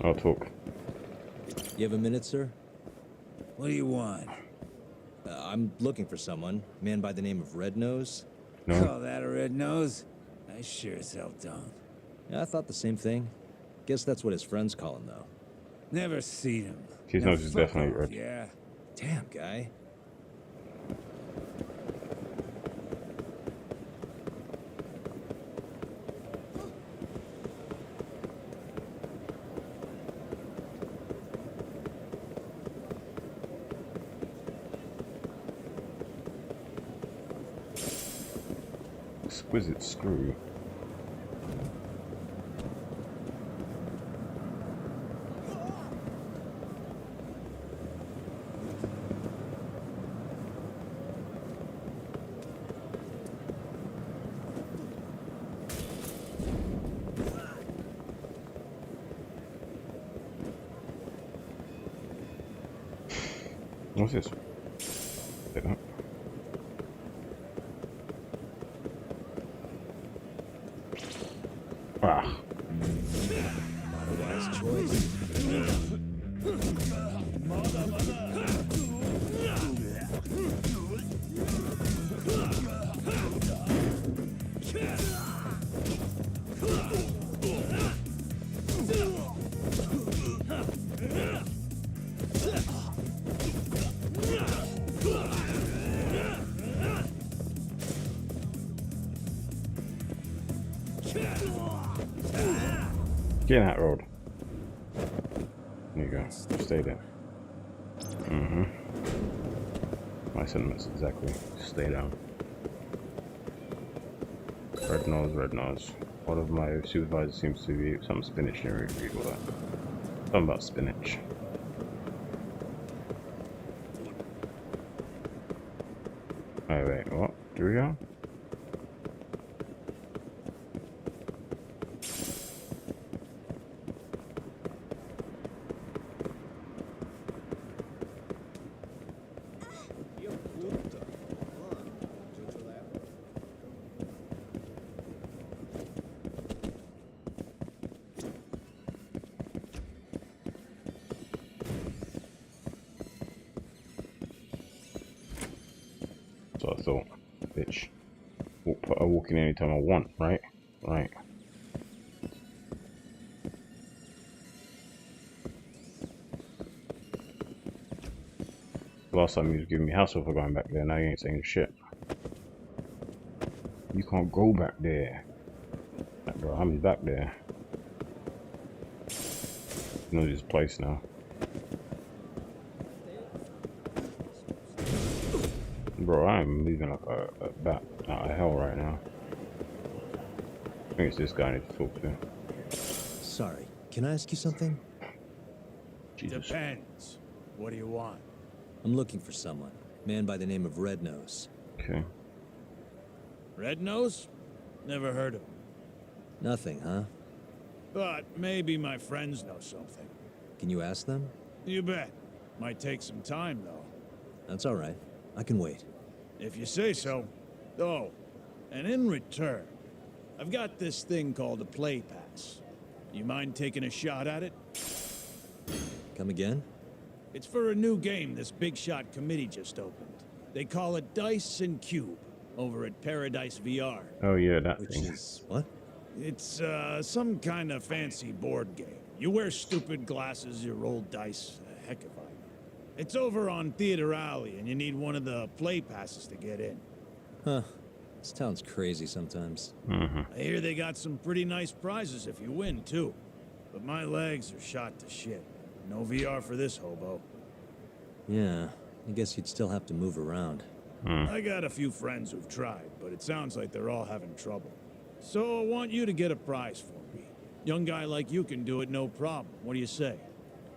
I'll talk. You have a minute, sir? What do you want? I'm looking for someone. A man by the name of Red Nose. No? Call that a red nose? I sure as hell don't. Yeah, I thought the same thing. Guess that's what his friends call him, though. Never seen him. His Now nose is fuck definitely off, red. Yeah. Damn, guy. Exquisite screw. What's this? Take that. Ah. Not a wise choice. Get in that road. There you go. Stay there. Mm-hmm. My sentiments exactly. Stay down. Red nose, red nose. One of my supervisors seems to be some spinach in people that. Something about spinach. Oh wait, what? Do we go? So I thought, bitch. I walk in anytime I want, right? Right. Last time he was giving me hassle for going back there, now you ain't saying shit. You can't go back there. Like, bro, I'm back there. I know this place now. Bro, I'm moving like a bat out of hell right now. I think it's this guy I need to talk to. Sorry, can I ask you something? Jesus. Depends. What do you want? I'm looking for someone. Man by the name of Red Nose. Okay. Red Nose? Never heard of him. Nothing, huh? But maybe my friends know something. Can you ask them? You bet. Might take some time, though. That's all right. I can wait. If you say so. Oh, and in return, I've got this thing called a play pass. You mind taking a shot at it? Come again? It's for a new game this big shot committee just opened. They call it Dice and Cube over at Paradise VR. Oh yeah, that Which thing. is what? It's some kind of fancy board game. You wear stupid glasses, you roll dice. Heck if I know. It's over on Theater Alley, and you need one of the play passes to get in. Huh. This town's crazy sometimes. I hear they got some pretty nice prizes if you win, too. But my legs are shot to shit. No VR for this hobo. Yeah, I guess you'd still have to move around. I got a few friends who've tried, but it sounds like they're all having trouble. So I want you to get a prize for me. Young guy like you can do it no problem. What do you say?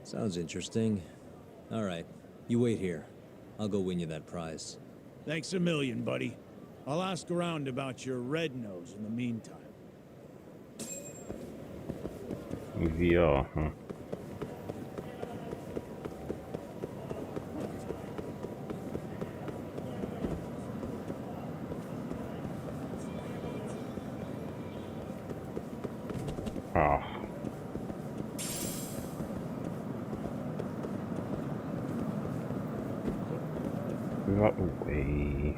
Sounds interesting. All right, you wait here. I'll go win you that prize. Thanks a million, buddy. I'll ask around about your Red Nose in the meantime. VR, huh? Ah. Move out the way.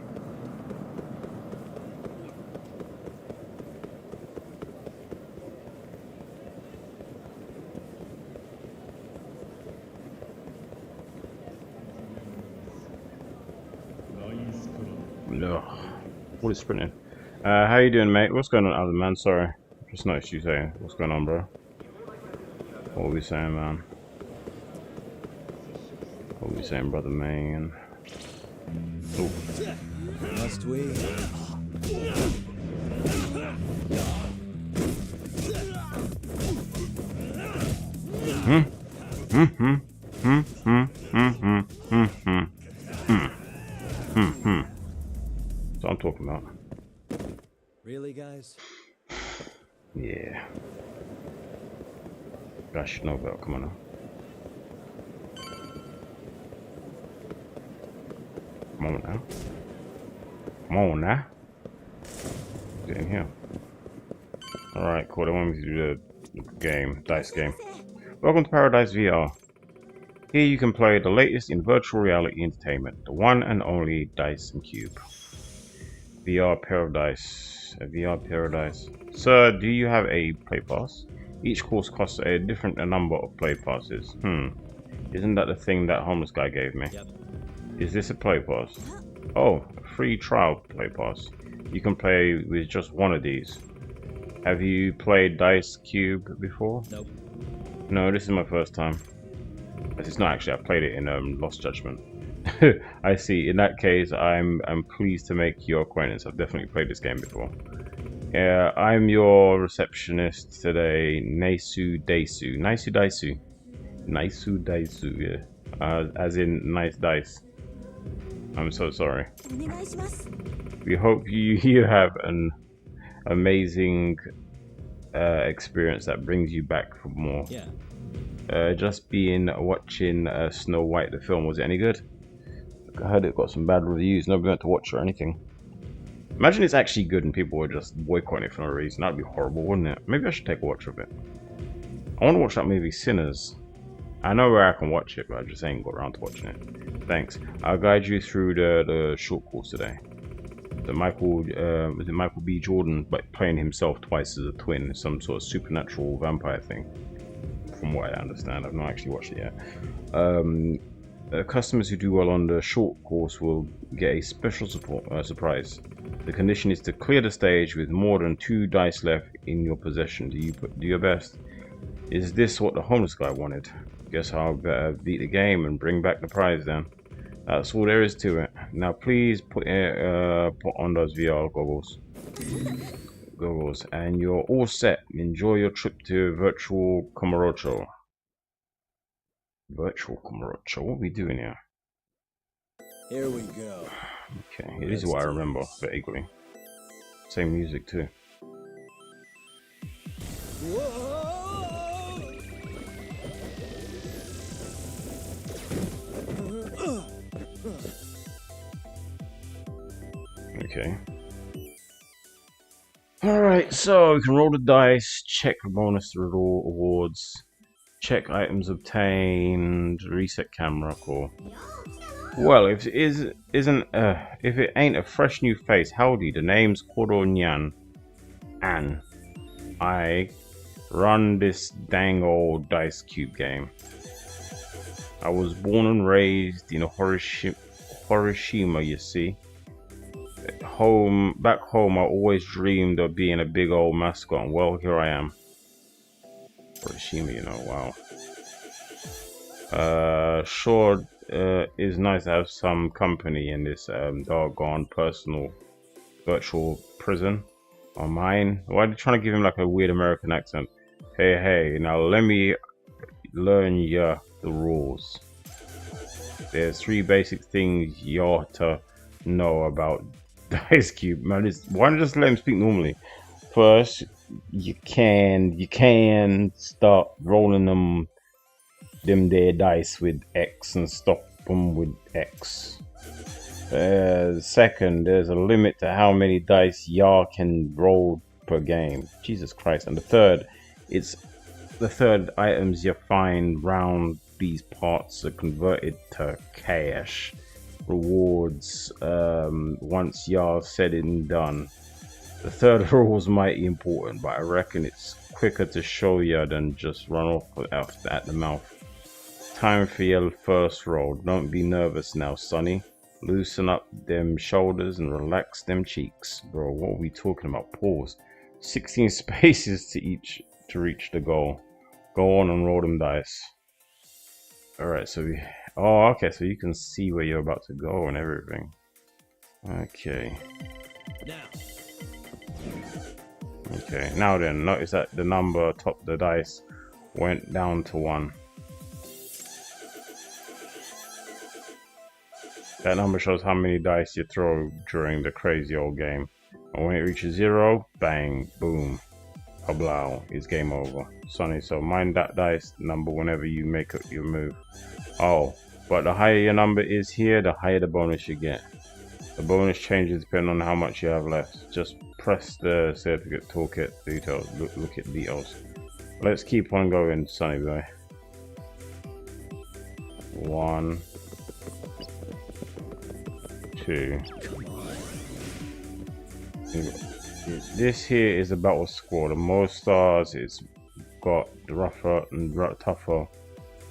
No. What is sprinting? How you doing, mate? What's going on, other man? Sorry. Just noticed you saying. What's going on, bro? What are we saying, man? What are we saying, brother, man? Oh. Must we? That's what I'm talking about. Really, guys? Yeah. I should know better. Come on now. Come on now. Come on now. Get in here. Alright, cool. I want me to do the game, dice game. Welcome to Paradise VR. Here you can play the latest in virtual reality entertainment, the one and only Dice and Cube. VR Paradise. A VR Paradise. Sir, do you have a play pass? Each course costs a different number of play passes. Isn't that the thing that homeless guy gave me? Yep. Is this a play pass? Oh, a free trial play pass. You can play with just one of these. Have you played Dice Cube before? Nope. No, this is my first time. It's not actually. I played it in Lost Judgment. I see. In that case, I'm pleased to make your acquaintance. I've definitely played this game before. Yeah, I'm your receptionist today, Naisu Daisu. Naisu Daisu. Naisu Daisu, yeah. As in nice dice. I'm so sorry. We hope you have an amazing experience that brings you back for more. Yeah. Just been watching Snow White the film. Was it any good? I heard it got some bad reviews. Nobody went to watch it or anything. Imagine it's actually good and people were just boycotting it for no reason. That'd be horrible, wouldn't it? Maybe I should take a watch of it. I want to watch that movie Sinners. I know where I can watch it, but I just ain't got around to watching it. Thanks. I'll guide you through the short course today. The Michael B. Jordan, but playing himself twice as a twin, some sort of supernatural vampire thing. From what I understand, I've not actually watched it yet. Customers who do well on the short course will get a special surprise. The condition is to clear the stage with more than 2 dice left in your possession. Do your best. Is this what the homeless guy wanted? Guess I'll better beat the game and bring back the prize then. That's all there is to it. Now please put on those VR goggles, and you're all set. Enjoy your trip to Virtual Komorocho. Virtual Komorocho? What are we doing here? Here we go. Okay, it is what I remember vaguely. Same music too. Whoa! Okay. Alright, so we can roll the dice, check the bonus awards, check items obtained, reset camera, cool. Well, if it ain't a fresh new face, howdy, the name's Koro Nyan, and I run this dang old dice cube game. I was born and raised in Hiroshima, you see. Back home, I always dreamed of being a big old mascot, and well, here I am. Hiroshima, you know, wow. Sure, it's nice to have some company in this doggone personal virtual prison on mine. Why are you trying to give him like a weird American accent? Hey, now let me learn ya the rules. There's 3 basic things you ought to know about Dice Cube. Man, why don't you just let him speak normally? First, you can start rolling them their dice with X and stop them with X. Second, there's a limit to how many dice y'all can roll per game. Jesus Christ. And the third items you find round these parts are converted to cash rewards once y'all said it and done. The third rule is mighty important, but I reckon it's quicker to show ya than just run off at the mouth. Time for your first roll. Don't be nervous now, sonny. Loosen up them shoulders and relax them cheeks. Bro, what are we talking about? Pause. 16 spaces to reach the goal. Go on and roll them dice. Alright, so okay, so you can see where you're about to go and everything. Okay. Okay, now then, notice that the number atop the dice went down to 1. That number shows how many dice you throw during the crazy old game. And when it reaches 0, bang, boom, hablow, it's game over. Sonny, so mind that dice number whenever you make your move. Oh, but the higher your number is here, the higher the bonus you get. The bonus changes depending on how much you have left. Just press the certificate toolkit details, look at details. Let's keep on going, Sonny boy. 1, 2. This here is a battle score. The more stars it's got, the rougher and tougher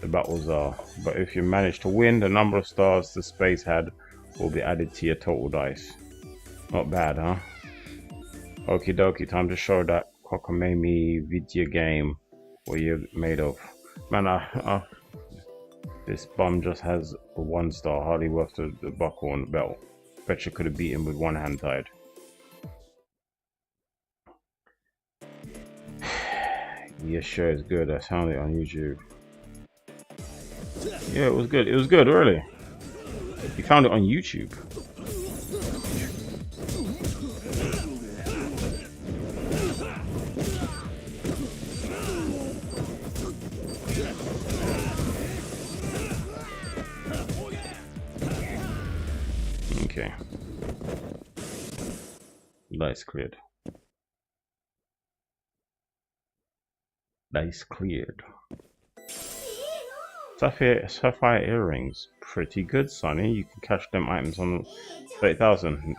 the battles are. But if you manage to win, the number of stars the space had will be added to your total dice. Not bad, huh? Okie dokie, time to show that cockamamie video game what you're made of. Man, this bum just has a 1 star, hardly worth the buckle on the belt. Bet you could have beat him with one hand tied. Yeah, sure, it's good. I found it on YouTube. Yeah, it was good. It was good, really. You found it on YouTube. Okay. Dice cleared. Dice cleared. Sapphire earrings. Pretty good, Sonny. You can cash them items on 30,000.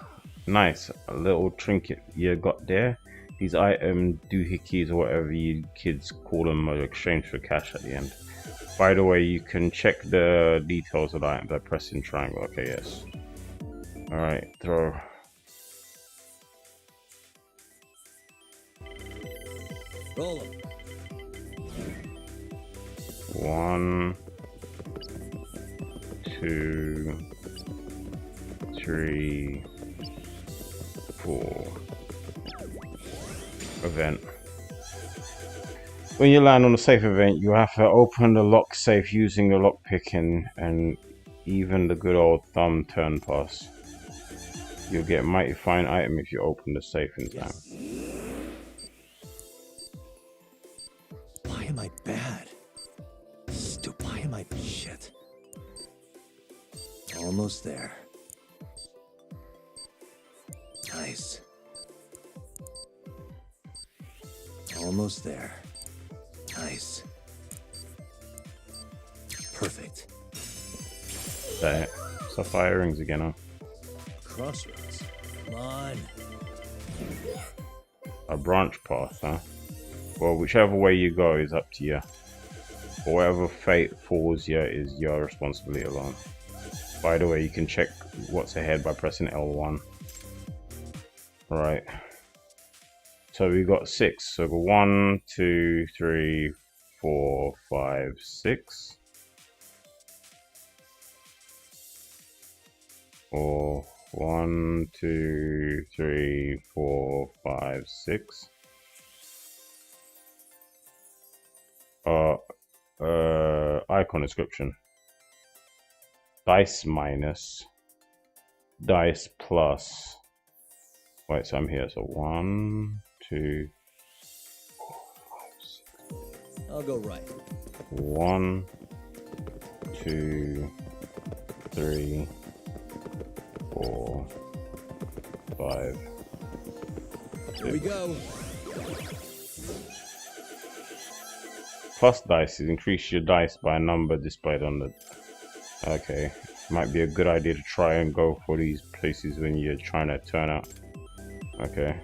Nice. A little trinket you got there. These item doohickeys or whatever you kids call them are exchanged for cash at the end. By the way, you can check the details of the item by pressing triangle. Okay, yes. Alright, throw. Roll them. 1, 2, 3, 4. Event. When you land on a safe event, you have to open the lock safe using the lock picking and even the good old thumb turn pass. You'll get a mighty fine item if you open the safe in time. Why am I bad? Stupid. Why am I shit? Almost there. Nice. Almost there. Nice. Perfect. That sapphire rings again, huh? Crossroads. Come on. A branch path, huh? Well, whichever way you go is up to you. But whatever fate falls you is your responsibility alone. By the way, you can check what's ahead by pressing L1. Right. So we got 6. So 1, 2, 3, 4, 5, 6. Or 1, 2, 3, 4, 5, 6. Icon description. Dice minus. Dice plus. Wait, so I'm here. So 1, 2, 4, 5, 6. I'll go right. 1, 2, 3, 4, 5. Here we go. Plus dice is increase your dice by a number displayed on the... Okay. Might be a good idea to try and go for these places when you're trying to turn out. Okay.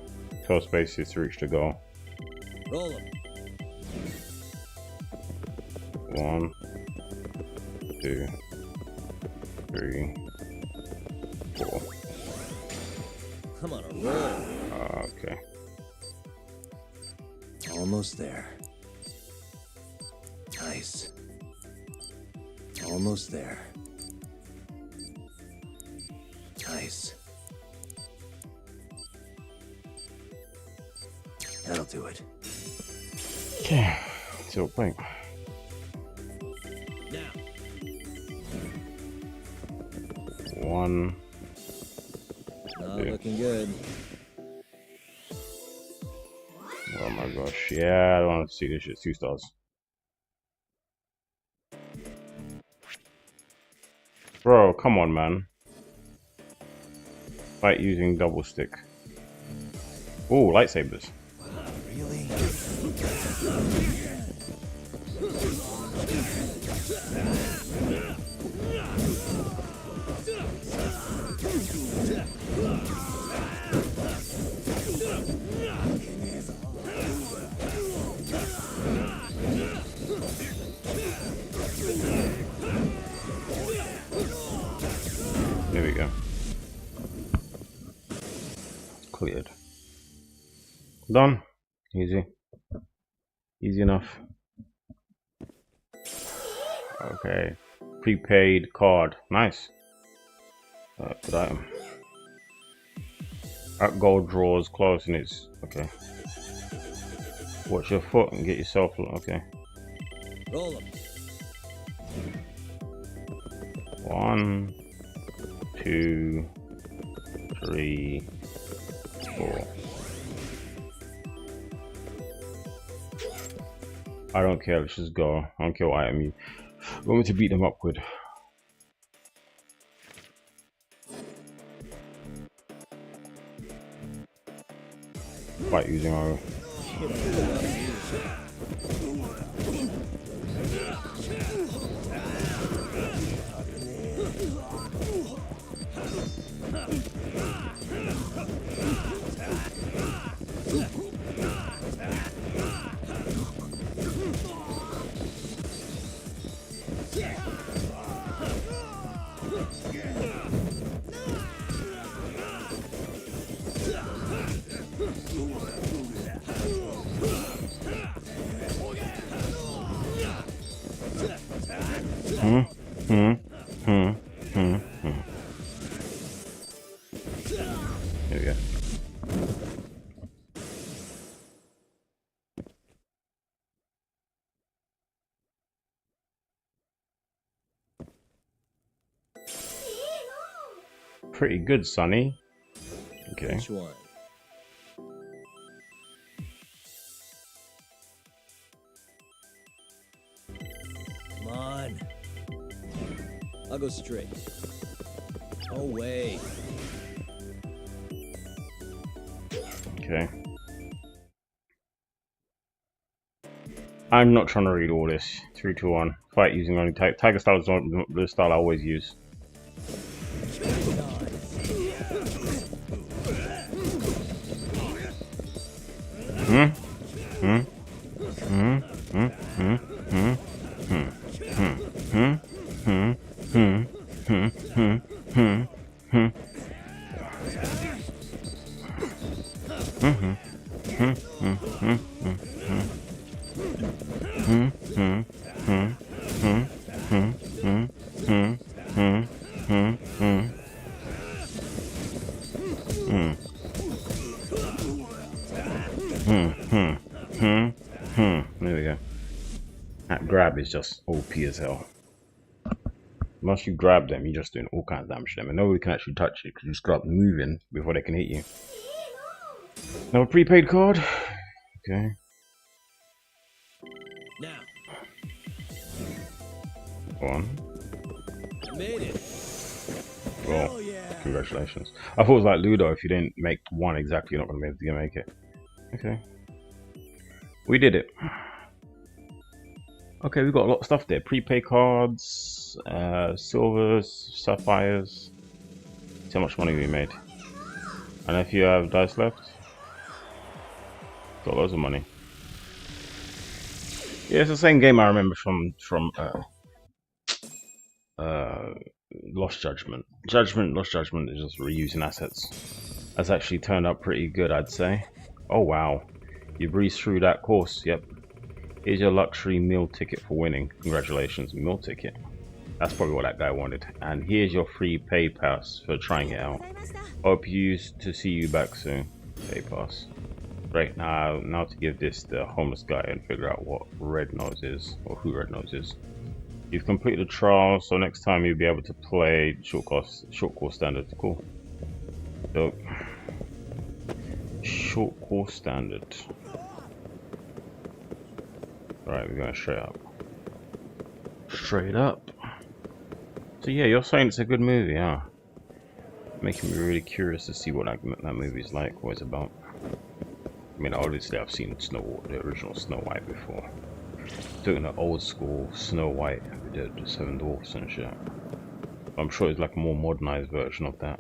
12 spaces to reach the goal. Roll them. 1, 2, 3, 4. I'm on a roll. Okay. Almost there. Nice. Almost there. Nice. That'll do it. Okay. So, wait. Now. 1. Not 2. looking good. Oh my gosh. Yeah, I don't want to see this shit. 2 stars. Bro, come on, man. Fight using double stick. Ooh, lightsabers. Really? There we go. Cleared. Done. Easy. Easy enough. Okay. Prepaid card. Nice. Good item. At gold draws close and it's okay. Watch your foot and get yourself. Okay. Roll him. 1, 2, 3, 4. I don't care, let's just go. I don't care what item you want me to beat them up with. Fight using our... There we go. Pretty good, Sonny. Okay. Which one? Come on. I'll go straight. Oh, wait. Okay. I'm not trying to read all this. 3, 2, 1. Fight using only Tiger style is the style I always use. There we go. That grab is just OP as hell. Once you grab them, you're just doing all kinds of damage to them, and nobody can actually touch you because you start moving before they can hit you. Now a prepaid card. Okay. Now. Go on. I made it. Well, Hell yeah. congratulations. I thought it was like Ludo, if you didn't make one exactly, you're not going to be able to make it. Okay. We did it. Okay, we've got a lot of stuff there. Prepaid cards, silvers, sapphires. See how much money we made. And if you have dice left, got loads of money. Yeah, it's the same game I remember from Lost Judgment. Lost Judgment is just reusing assets. That's actually turned out pretty good, I'd say. Oh wow, you breezed through that course. Yep. Here's your luxury meal ticket for winning. Congratulations, meal ticket. That's probably what that guy wanted. And here's your free pay pass for trying it out. Hope to see you back soon. Pay pass. Right now to give this the homeless guy and figure out what Red Nose is, or who Red Nose is. You've completed the trial, so next time you'll be able to play short course standard. Cool. So, short course standard. Alright, we're going straight up. Straight up. So yeah, you're saying it's a good movie, huh? Making me really curious to see what that movie's like, what it's about. I mean, obviously I've seen the original Snow White before. Doing the old school Snow White with the Seven Dwarfs and shit. I'm sure it's like a more modernized version of that.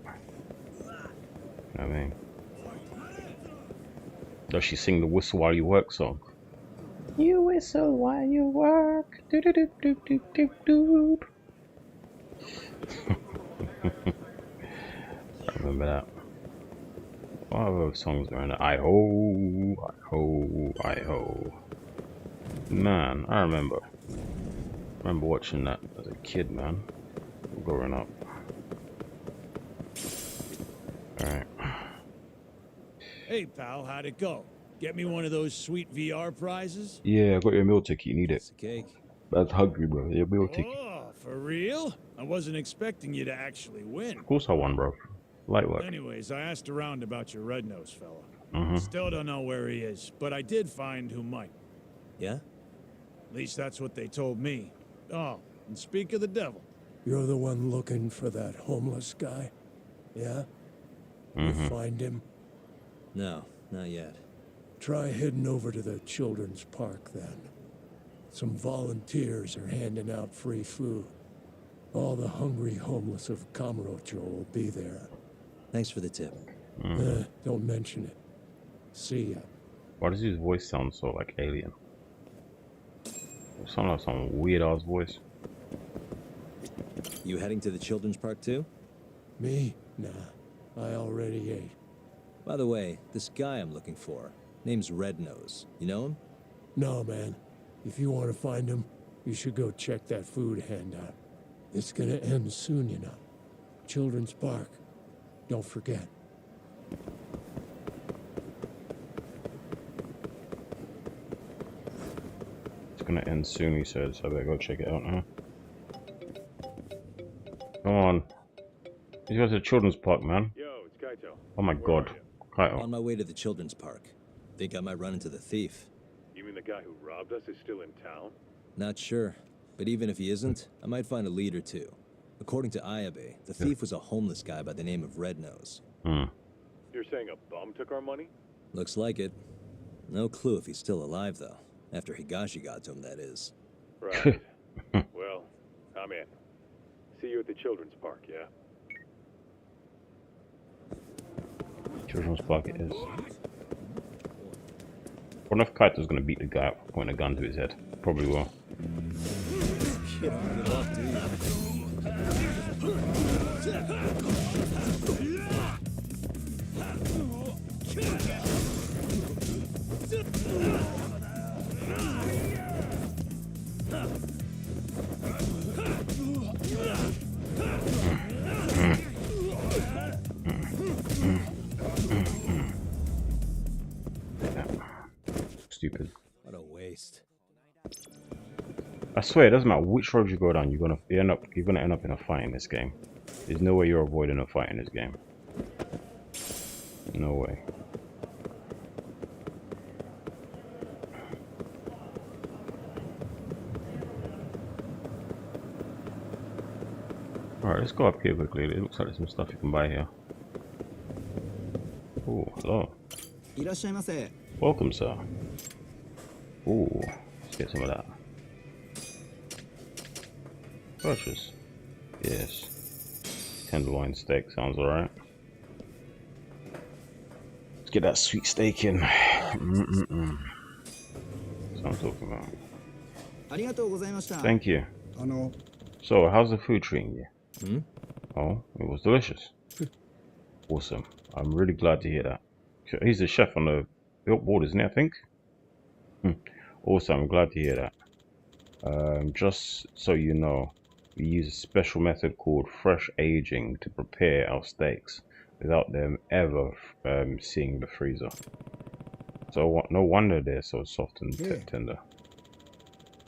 You know what I mean? Does she sing the Whistle While You Work song? You whistle while you work. Doop doop doop doop doop doop. I remember that. What other songs are in it? I ho, I ho, I ho. Man, I remember watching that as a kid, man. Growing up. Alright. Hey, pal, how'd it go? Get me one of those sweet VR prizes? Yeah, I got your meal ticket. You need it. It's a cake. That's hungry, bro. Your meal ticket. Oh, for real? I wasn't expecting you to actually win. Of course I won, bro. Light work. Anyways, I asked around about your red-nosed fella. Mm-hmm. Still don't know where he is, but I did find who might. Yeah? At least that's what they told me. Oh, and speak of the devil. You're the one looking for that homeless guy? Yeah? You find him? No, not yet. Try heading over to the children's park then. Some volunteers are handing out free food. All the hungry homeless of Kamurocho will be there. Thanks for the tip. Don't mention it. See ya. Why does his voice sound so like alien? It sounds like some weird ass voice. You heading to the children's park too? Me? Nah. I already ate. By the way, this guy I'm looking for, name's Red Nose. You know him? No, man. If you want to find him, you should go check that food handout. It's gonna end soon, you know. Children's Park. Don't forget. It's gonna end soon, he said, so I better go check it out now. Come on. You go to the children's park, man. Yo, it's Kaito. Oh my god. Kaito. On my way to the children's park. Think I might run into the thief. You mean the guy who robbed us is still in town? Not sure. But even if he isn't, I might find a lead or two. According to Ayabe, the thief was a homeless guy by the name of Red Nose. You're saying a bum took our money? Looks like it. No clue if he's still alive, though. After Higashi got to him, that is. Right. Well, I'm in. See you at the children's park, yeah? Children's park it is. Wonder if Kaito's gonna beat the guy up, pointing a gun to his head. Probably will. Stupid. What a waste. I swear, it doesn't matter which road you go down, you're gonna end up in a fight in this game. There's no way you're avoiding a fight in this game. No way. Alright, let's go up here quickly. It looks like there's some stuff you can buy here. Oh, hello. Welcome, sir. Ooh, let's get some of that. Purchase. Yes. Tenderloin steak sounds alright. Let's get that sweet steak in. That's what I'm talking about. Thank you. So, how's the food treating you? Oh, it was delicious. Awesome. I'm really glad to hear that. He's the chef on the billboard, isn't he, I think? Awesome, I'm glad to hear that. Just so you know, we use a special method called fresh aging to prepare our steaks without them ever seeing the freezer. So no wonder they're so soft and tender.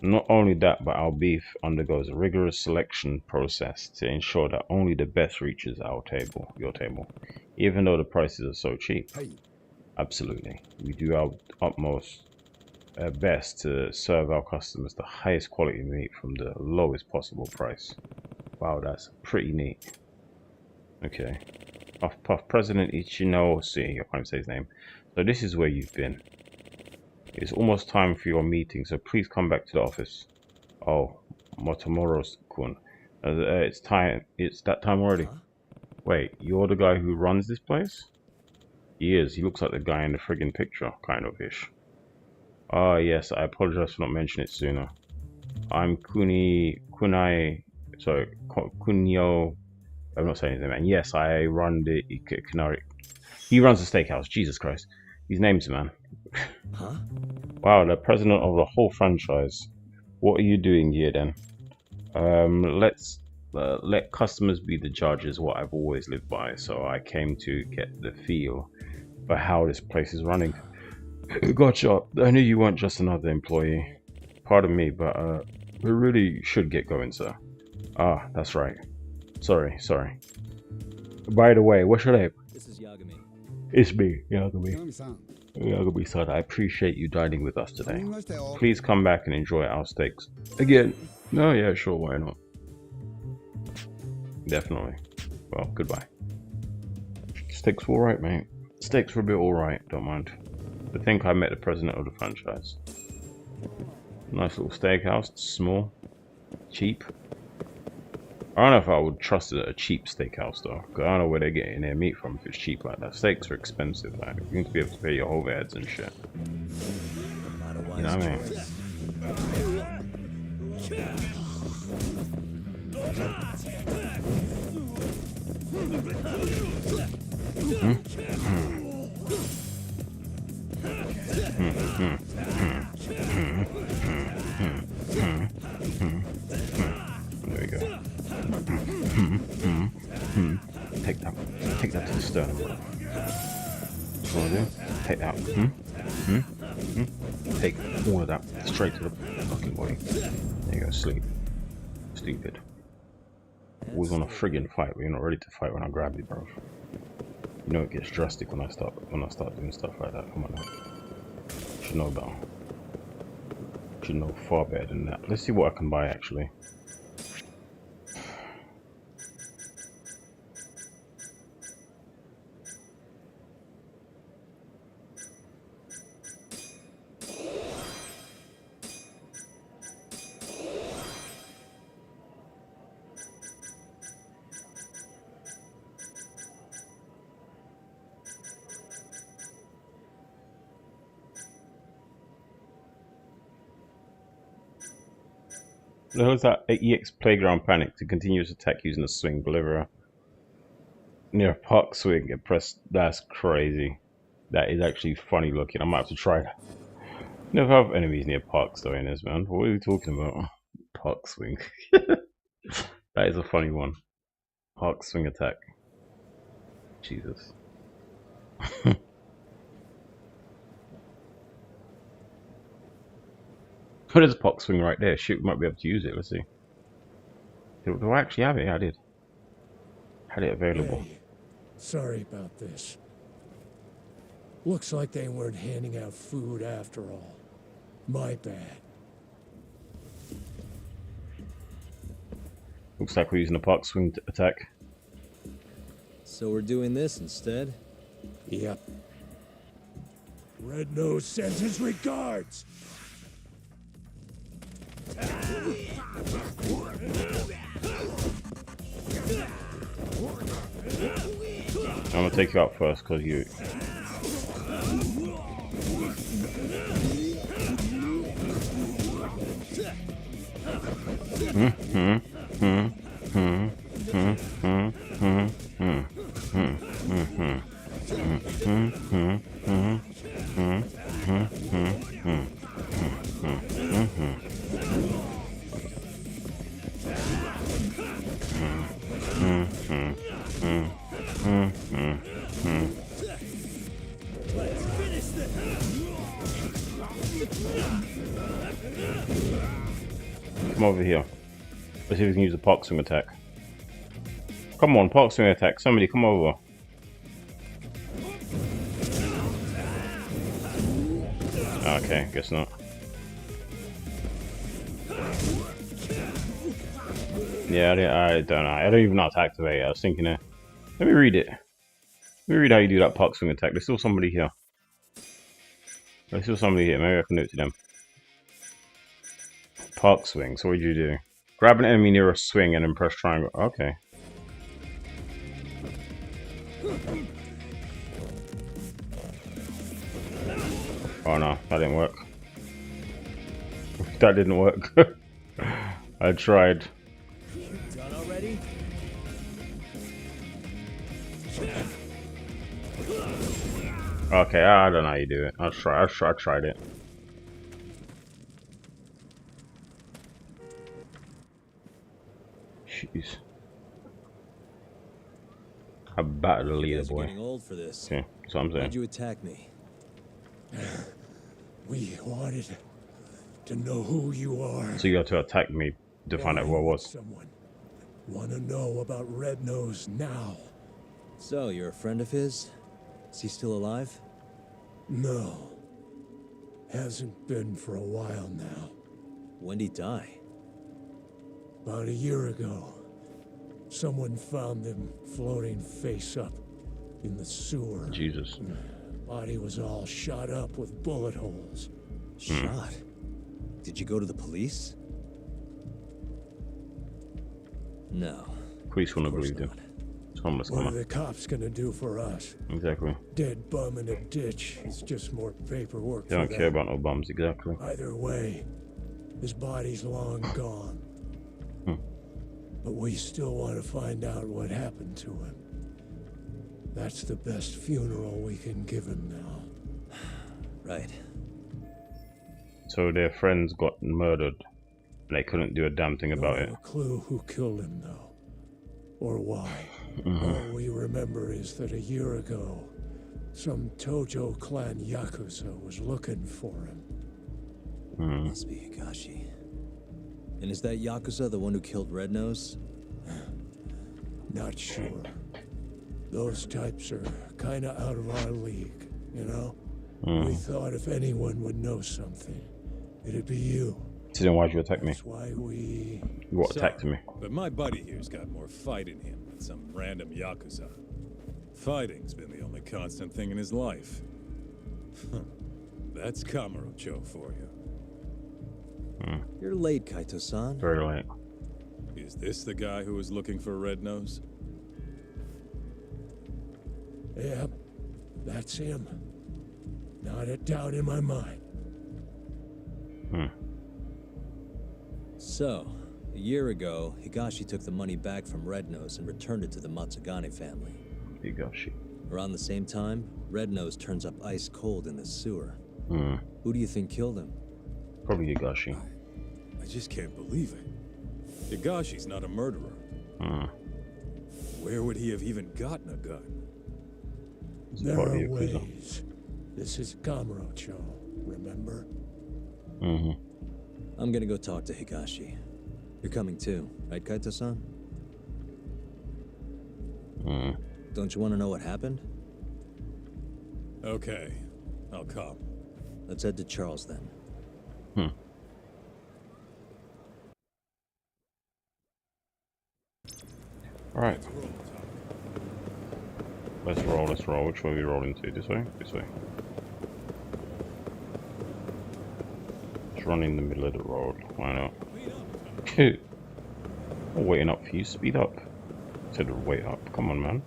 Not only that, but our beef undergoes a rigorous selection process to ensure that only the best reaches our table, your table, even though the prices are so cheap. Absolutely. We do our utmost best to serve our customers the highest quality meat from the lowest possible price. Wow, that's pretty neat. Okay. Puff Puff, President Ichinose, I can't say his name. So this is where you've been. It's almost time for your meeting, so please come back to the office. Oh, Motomoro-kun. It's time. It's that time already. Wait, you're the guy who runs this place? He is. He looks like the guy in the friggin' picture, kind of ish. Ah, yes. I apologize for not mentioning it sooner. I'm Kunio. I'm not saying anything, man. Yes, I run the Ikanari. He runs the steakhouse. Jesus Christ. His name's man. Huh? Wow, the president of the whole franchise. What are you doing here then? Let's let customers be the judges, what I've always lived by. So I came to get the feel for how this place is running. Gotcha. I knew you weren't just another employee. Pardon me, but we really should get going, sir. Ah, that's right. Sorry. By the way, what's your name? This is Yagami. It's me, Yagami. Yagami-san, I appreciate you dining with us today. Please come back and enjoy our steaks. Again. Oh yeah, sure, why not? Definitely. Well, goodbye. Steaks were alright, mate. Steaks were a bit alright, don't mind. I think I met the president of the franchise. Nice little steakhouse, small, cheap. I don't know if I would trust a cheap steakhouse though, because I don't know where they're getting their meat from if it's cheap like that. Steaks are expensive, like you need to be able to pay your overheads and shit. You know what I mean? There we go. Take that to the sternum. What do you want to do? Take that. Take all of that straight to the fucking body. There you go, sleep. Stupid. Always want a friggin' fight, but you're not ready to fight when I grab you, bro. You know it gets drastic when I start doing stuff like that. Come on now. You should know better. You should know far better than that. Let's see what I can buy actually. There was that EX Playground Panic to continuous attack using a swing. Deliver near a park swing and press. That's crazy. That is actually funny looking. I might have to try that. Never have enemies near parks though in this, man. What are we talking about? Park swing. That is a funny one. Park swing attack. Jesus. Oh, there's a park swing right there. Shit, we might be able to use it. Let's see. Do I actually have it? Yeah, I did. Had it available. Hey, sorry about this. Looks like they weren't handing out food after all. My bad. Looks like we're using a park swing attack. So we're doing this instead? Yep. Red Nose sends his regards. I'm gonna take you out first because you. Come over here. Let's see if we can use the park swing attack. Come on, park swing attack. Somebody come over. Okay, guess not. Yeah, I don't know. I don't even know how to activate it. I was thinking it. Let me read it. Let me read how you do that park swing attack. There's still somebody here. There's still somebody here. Maybe I can do it to them. Park swing. So what did you do? Grab an enemy near a swing and then press triangle. Okay. Oh no, that didn't work. That didn't work. I tried. Done already? Okay, I don't know how you do it. I tried it. Jeez. I battered the leader, boy. Getting old for this. Okay, so I'm saying. Why'd you attack me? We wanted to know who you are. So you got to attack me to find out who I was. Someone want to know about Red Nose now? So, you're a friend of his? Is he still alive? No. Hasn't been for a while now. When'd he die? About a year ago. Someone found him floating face up in the sewer. Jesus. Body was all shot up with bullet holes. Shot? Did you go to the police? No. Police wouldn't have Of course believed him. not. It's homeless What are man. the cops gonna do for us? Exactly. Dead bum in a ditch. It's just more paperwork They for don't them. care about no bums, exactly. Either way, his body's long gone. But we still want to find out what happened to him. That's the best funeral we can give him now. Right. So their friends got murdered. And they couldn't do a damn thing about it. No clue who killed him, though. Or why. All we remember is that a year ago, some Tojo clan yakuza was looking for him. Must be Higashi. And is that Yakuza the one who killed Red Nose? Not sure. Those types are kinda out of our league, you know? We thought if anyone would know something, it'd be you. So then why'd you attack me? That's why we... You got attacked me. But my buddy here's got more fight in him than some random Yakuza. Fighting's been the only constant thing in his life. That's Kamurocho for you. You're late, Kaito-san. Very late. Is this the guy who was looking for Red Nose? Yep, that's him. Not a doubt in my mind. So, a year ago, Higashi took the money back from Red Nose and returned it to the Matsugane family. Higashi. Around the same time, Red Nose turns up ice cold in the sewer. Hmm. Who do you think killed him? Probably Higashi. I just can't believe it. Higashi's not a murderer. Where would he have even gotten a gun? There Part of are the Yakuza. ways. This is Kamurocho, remember? I'm gonna go talk to Higashi. You're coming too, right, Kaito-san? Don't you want to know what happened? Okay, I'll come. Let's head to Charles then. Alright. Let's roll, let's roll. Which way are we rolling to? This way? This way. Let's run in the middle of the road. Why not? I'm waiting up for you. Speed up. I said wait up. Come on, man.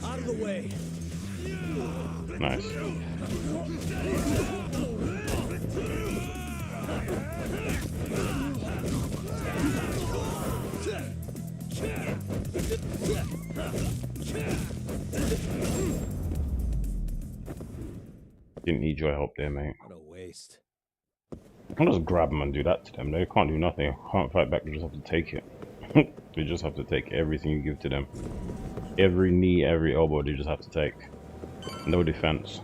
Out of the way. Nice. Didn't need your help there, mate. What a waste. I'll just grab them and do that to them. They can't do nothing. Can't fight back. They just have to take it. They just have to take everything you give to them. Every knee, every elbow, they just have to take. No defense.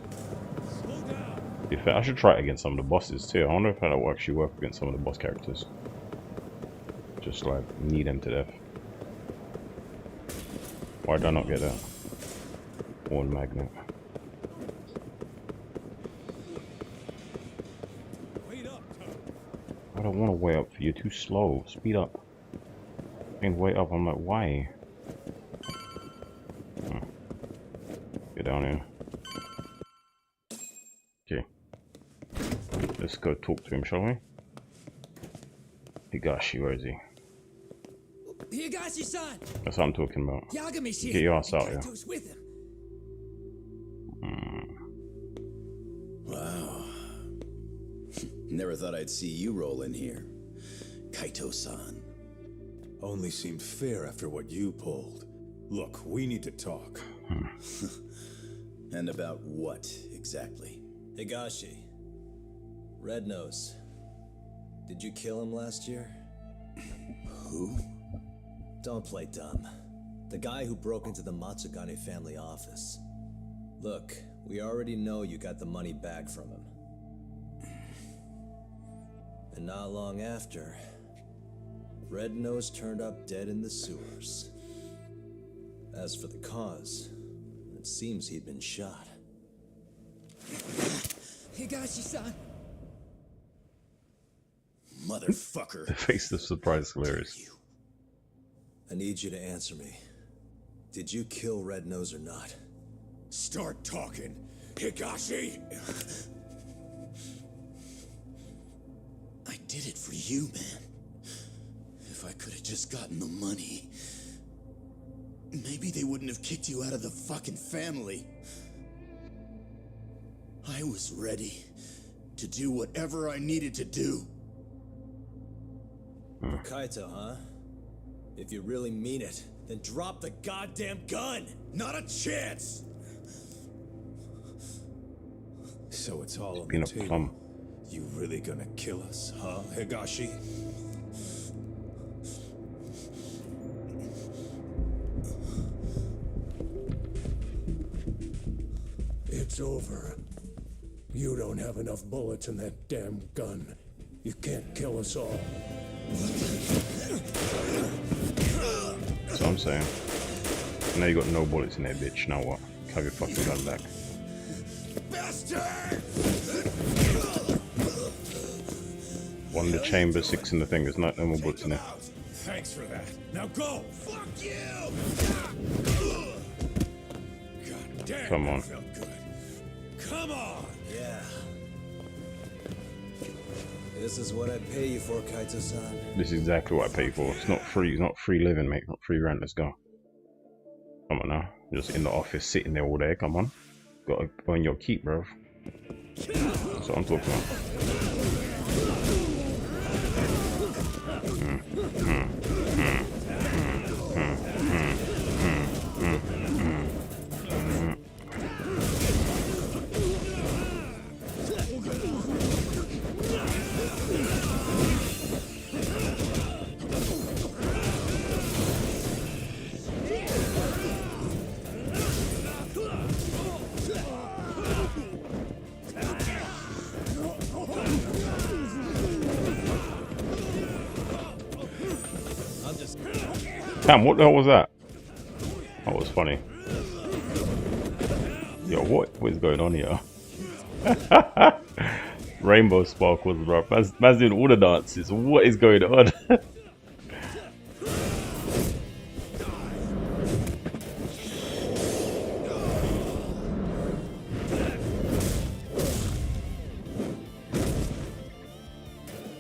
I should try it against some of the bosses too. I wonder if that will actually work against some of the boss characters. Just like knee them to death. Why did I not get that? One magnet. I don't want to wait up for you. Too slow. Speed up. And wait up. I'm like, why? Get down here. Okay. Let's go talk to him, shall we? Higashi, where is he? Higashi-san! That's what I'm talking about. Yagami's here. Get your ass out here. Kaito's with him. Wow. Never thought I'd see you roll in here. Kaito-san. Only seemed fair after what you pulled. Look, we need to talk. And about what, exactly? Higashi. Red Nose. Did you kill him last year? Who? Don't play dumb. The guy who broke into the Matsugane family office. Look, we already know you got the money back from him. And not long after, Red Nose turned up dead in the sewers. As for the cause, it seems he'd been shot. Higashi-san! Motherfucker. The face of surprise is hilarious. I need you to answer me. Did you kill Red Nose or not? Start talking, Higashi! I did it for you, man. If I could have just gotten the money, maybe they wouldn't have kicked you out of the fucking family. I was ready to do whatever I needed to do. Kaito, huh? If you really mean it, then drop the goddamn gun! Not a chance! So it's all on Being the a table. plum. You really gonna kill us, huh, Higashi? It's over. You don't have enough bullets in that damn gun. You can't kill us all. That's what I'm saying. Now you got no bullets in there, bitch. Now what? Have your fucking gun back. Bastard! 1 in the chamber, 6 in the thing. There's no more bullets in there. Thanks for that. Now go! Fuck you! God damn, Come on. that felt good. Come on! Yeah. This is what I pay you for, Kaito-san. This is exactly what I pay for. It's not free. It's not free living, mate. Not free rent. Let's go. Come on now. Just in the office, sitting there all day. Come on. Gotta earn your keep, bro. That's what I'm talking about. Damn, what the hell was that? That was funny. Yo, what is going on here? Rainbow sparkles, bro. Man's doing all the dances. What is going on?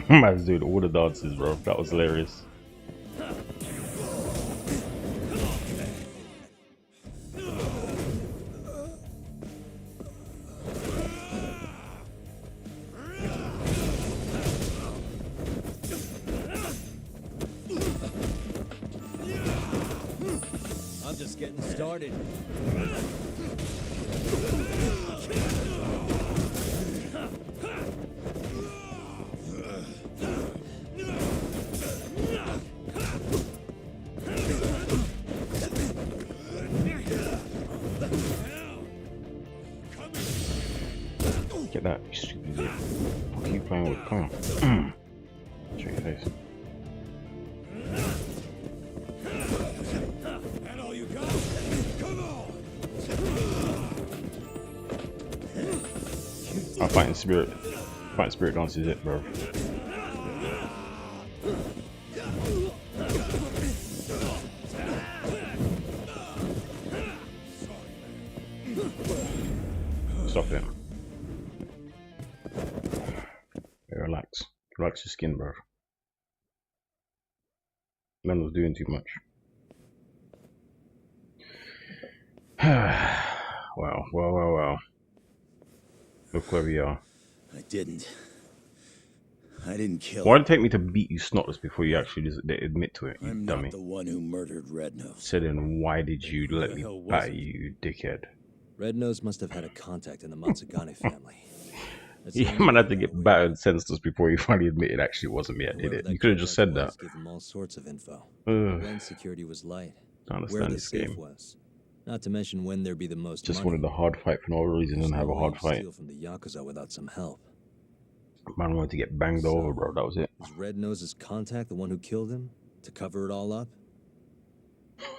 Man's doing all the dances, bro. That was hilarious. I'm just getting started. Get that, you stupid idiot. What are you playing with? Come on. Show your face. And all you got? Come on! I'm fighting spirit. Fighting spirit dance is it, bro. Stop it. Hey, relax. Relax your skin, bro. Man was doing too much. Well. Look where we are. I didn't kill Why him. did it take me to beat you snotless before you actually just admit to it, you I'm dummy? not the one who murdered Red Nose. So then why did you let the me hell was batter it? you, dickhead? Red Nose must have had a contact in the Matsugane family. That's the Yeah, only man had to way get that way. battered senseless before he finally admitted actually it wasn't me that did Whoever it. that You could have just contact said that. was, give him all sorts of info. Ugh, When security was light, I where understand the this safe game. was. Not to mention when there'd be the most Just money. wanted a hard fight for no reason There's and have no a way hard you fight. steal from the Yakuza without some help. Man wanted to get banged over, bro. That was it. Was Red Nose's contact the one who killed him? To cover it all up?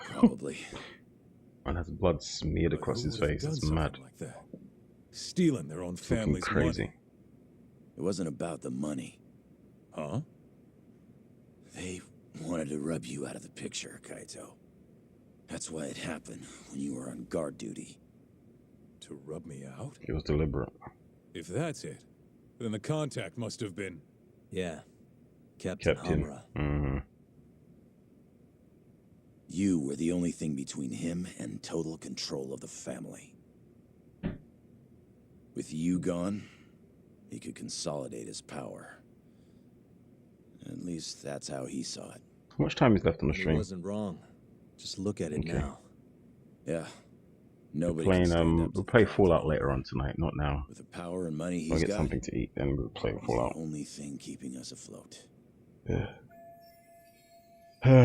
Probably. Man has blood smeared But across who his would have face. done That's something mad. like that? Stealing their own Something family's crazy. money. It wasn't about the money. Huh? They wanted to rub you out of the picture, Kaito. That's why it happened when you were on guard duty. To rub me out? It was deliberate. If that's it, then the contact must have been... Yeah. Captain Hamura. Mm-hmm. You were the only thing between him and total control of the family. With you gone, he could consolidate his power. At least that's how he saw it. How much time is left on the He stream? wasn't wrong. Just look at it Okay. now. Yeah. We're Nobody playing can stand up to we'll the play guy. Fallout later on tonight, not now. With the power and money I'll he's get got, something to eat, then we'll play he's Fallout. the only thing keeping us afloat. Yeah.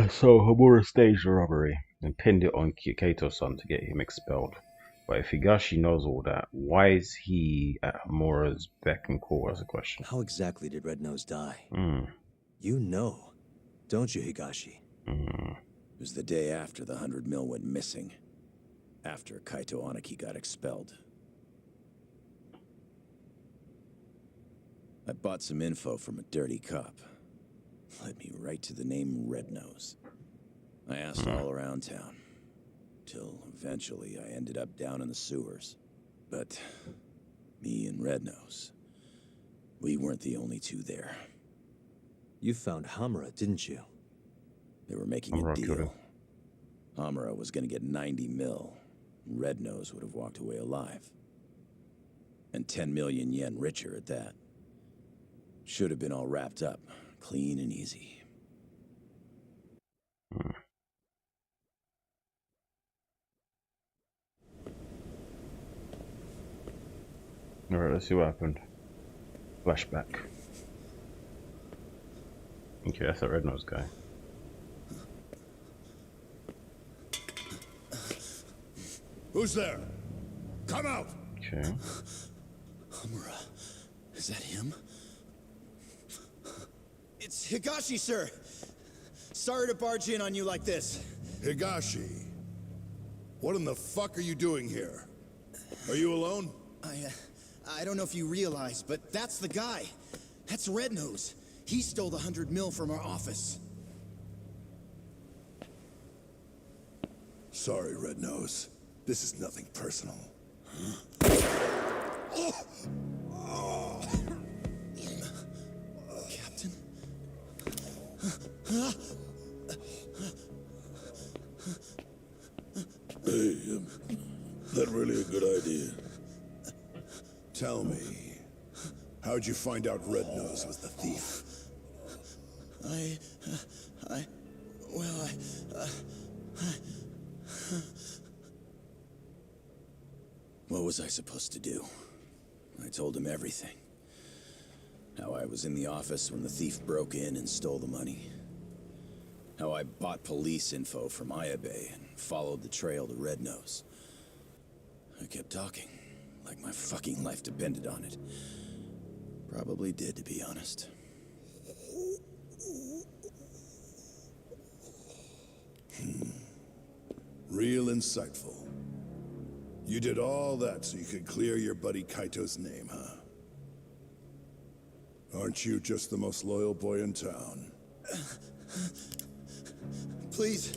So Hamura staged the robbery and pinned it on Kaito's son to get him expelled. But if Higashi knows all that, why is he at Hamura's beck and call? As a question. How exactly did Red Nose die? Hmm. You know, don't you, Higashi? Hmm. It was the day after the 100 mil went missing. After Kaito Aniki got expelled. I bought some info from a dirty cop. Led me right to the name Red Nose. I asked all around town. Till eventually I ended up down in the sewers. But me and Red Nose, we weren't the only two there. You found Hamura, didn't you? They were making Hamura a killed him. deal. Hamura was gonna get 90 mil. Red Nose would have walked away alive. And 10 million yen richer at that. Should have been all wrapped up, clean and easy. Alright, let's see what happened. Flashback. Okay, that's that Red Nose guy. Who's there? Come out! Okay. Hamura, is that him? It's Higashi, sir. Sorry to barge in on you like this. Higashi. What in the fuck are you doing here? Are you alone? I don't know if you realize, but that's the guy. That's Red Nose. He stole the 100 mil from our office. Sorry, Red Nose. This is nothing personal. Captain? Hey, that really a good idea? Tell me, how'd you find out Red Nose was the thief? What was I supposed to do? I told him everything. How I was in the office when the thief broke in and stole the money. How I bought police info from Ayabe and followed the trail to Red Nose. I kept talking, like my fucking life depended on it. Probably did, to be honest. Real insightful. You did all that so you could clear your buddy Kaito's name, huh? Aren't you just the most loyal boy in town? Please,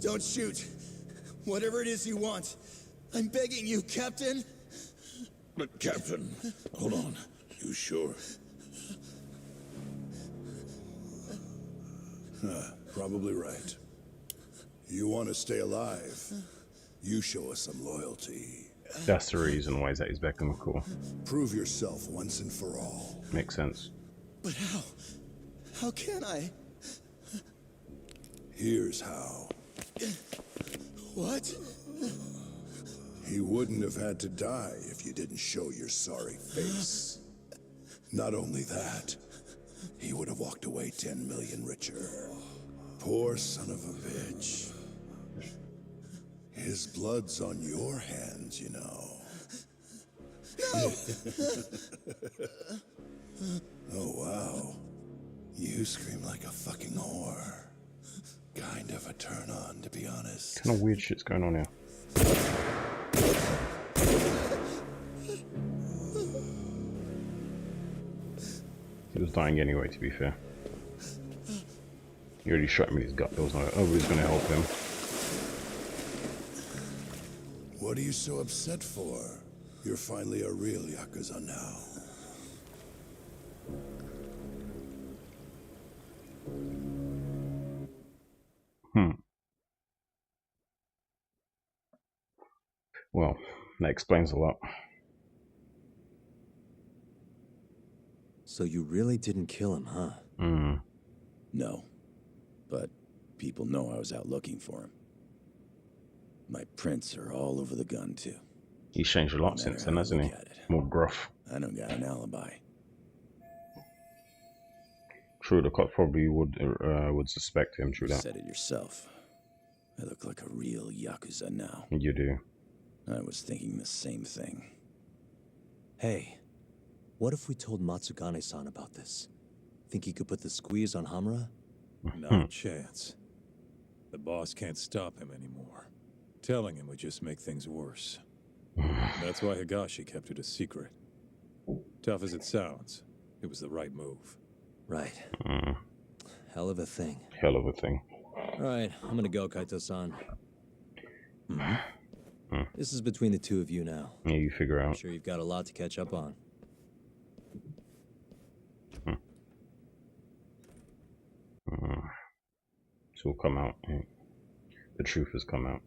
don't shoot. Whatever it is you want. I'm begging you, Captain. But Captain, hold on. You sure? Probably right. You want to stay alive? You show us some loyalty. That's the reason why he's at his beck and call. Prove yourself once and for all. Makes sense. But how? How can I? Here's how. What? He wouldn't have had to die if you didn't show your sorry face. Not only that, he would have walked away 10 million richer. Poor son of a bitch. His blood's on your hands, you know. Oh, wow. You scream like a fucking whore. Kind of a turn on, to be honest. Kind of weird shit's going on here. He was dying anyway, to be fair. He already shot me in his gut. There was nobody's gonna help him. What are you so upset for? You're finally a real Yakuza now. Well, that explains a lot. So you really didn't kill him, huh? No. But people know I was out looking for him. My prints are all over the gun, too. He's changed a lot since then, hasn't he? More gruff. I don't got an alibi. True, the cops probably would suspect him, true You that. said it yourself. I look like a real Yakuza now. You do. I was thinking the same thing. Hey, what if we told Matsugane-san about this? Think he could put the squeeze on Hamura? Not a chance. The boss can't stop him anymore. Telling him would just make things worse. That's why Higashi kept it a secret. Tough as it sounds, it was the right move. Right. Hell of a thing. Hell of a thing. Alright, I'm gonna go, Kaito-san. This is between the two of you now. Yeah, you figure I'm out. sure you've got a lot to catch up on. So it'll come out. Yeah. The truth has come out.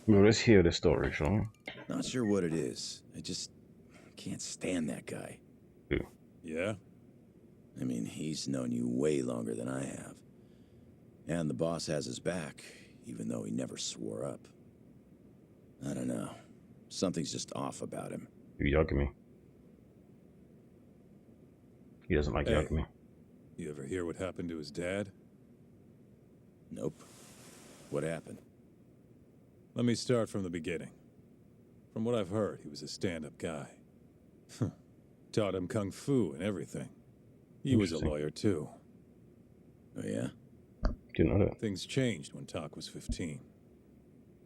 Well, let's hear the story, shall we? Not sure what it is. I just can't stand that guy. Who? Yeah? I mean, he's known you way longer than I have. And the boss has his back, even though he never swore up. I don't know. Something's just off about him. You Yagami. He doesn't like Yagami. You ever hear what happened to his dad? Nope. What happened? Let me start from the beginning. From what I've heard, he was a stand-up guy. Taught him kung fu and everything. He was a lawyer too. Oh yeah? Didn't know that. Things changed when Tak was 15.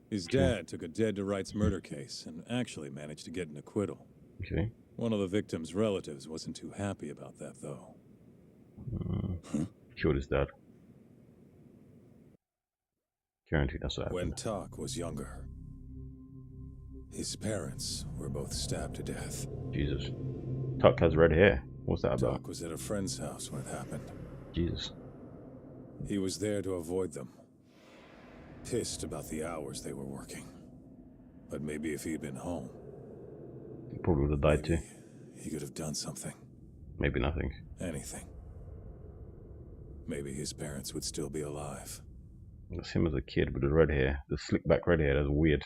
His dad took a dead-to-rights murder case and actually managed to get an acquittal. Okay. One of the victim's relatives wasn't too happy about that, though. Killed his dad. Guaranteed that's what When happened. Tak was younger, his parents were both stabbed to death. Jesus. Tuck has red hair. What's that about? Tak was at a friend's house when it happened. Jesus. He was there to avoid them. Pissed about the hours they were working. But maybe if he'd been home, He probably would have died too. he could have done something. Maybe nothing. Anything. Maybe his parents would still be alive. That's him as a kid with the red hair. The slick back red hair, that's weird.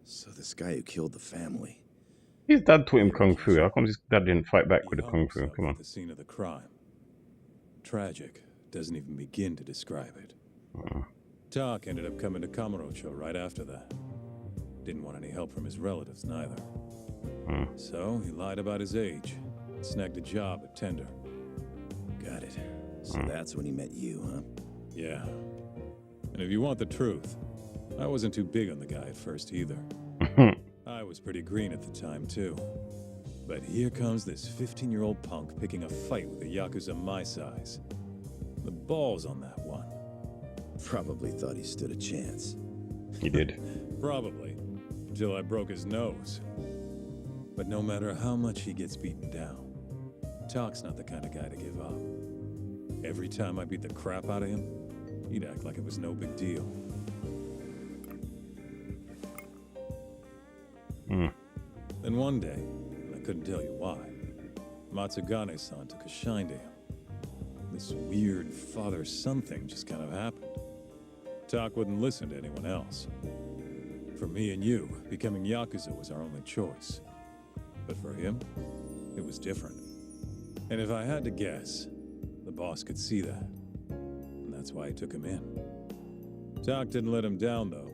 So this guy who killed the family. His dad taught him kung fu. How come his dad didn't fight back with the kung fu? Come on. The scene of the crime. Tragic. Doesn't even begin to describe it. Tak ended up coming to Kamurocho right after that. Didn't want any help from his relatives, neither. So he lied about his age. Snagged a job at Tender. Got it. So that's when he met you, huh? Yeah. And if you want the truth, I wasn't too big on the guy at first either. I was pretty green at the time, too. But here comes this 15-year-old punk picking a fight with a Yakuza my size. The balls on that one. Probably thought he stood a chance. He did. Probably. Until I broke his nose. But no matter how much he gets beaten down, Tak's not the kind of guy to give up. Every time I beat the crap out of him, he'd act like it was no big deal. Then one day, and I couldn't tell you why, Matsugane-san took a shine to him. This weird father-son thing just kind of happened. Tak wouldn't listen to anyone else. For me and you, becoming Yakuza was our only choice. But for him, it was different. And if I had to guess, the boss could see that. And that's why he took him in. Doc didn't let him down, though.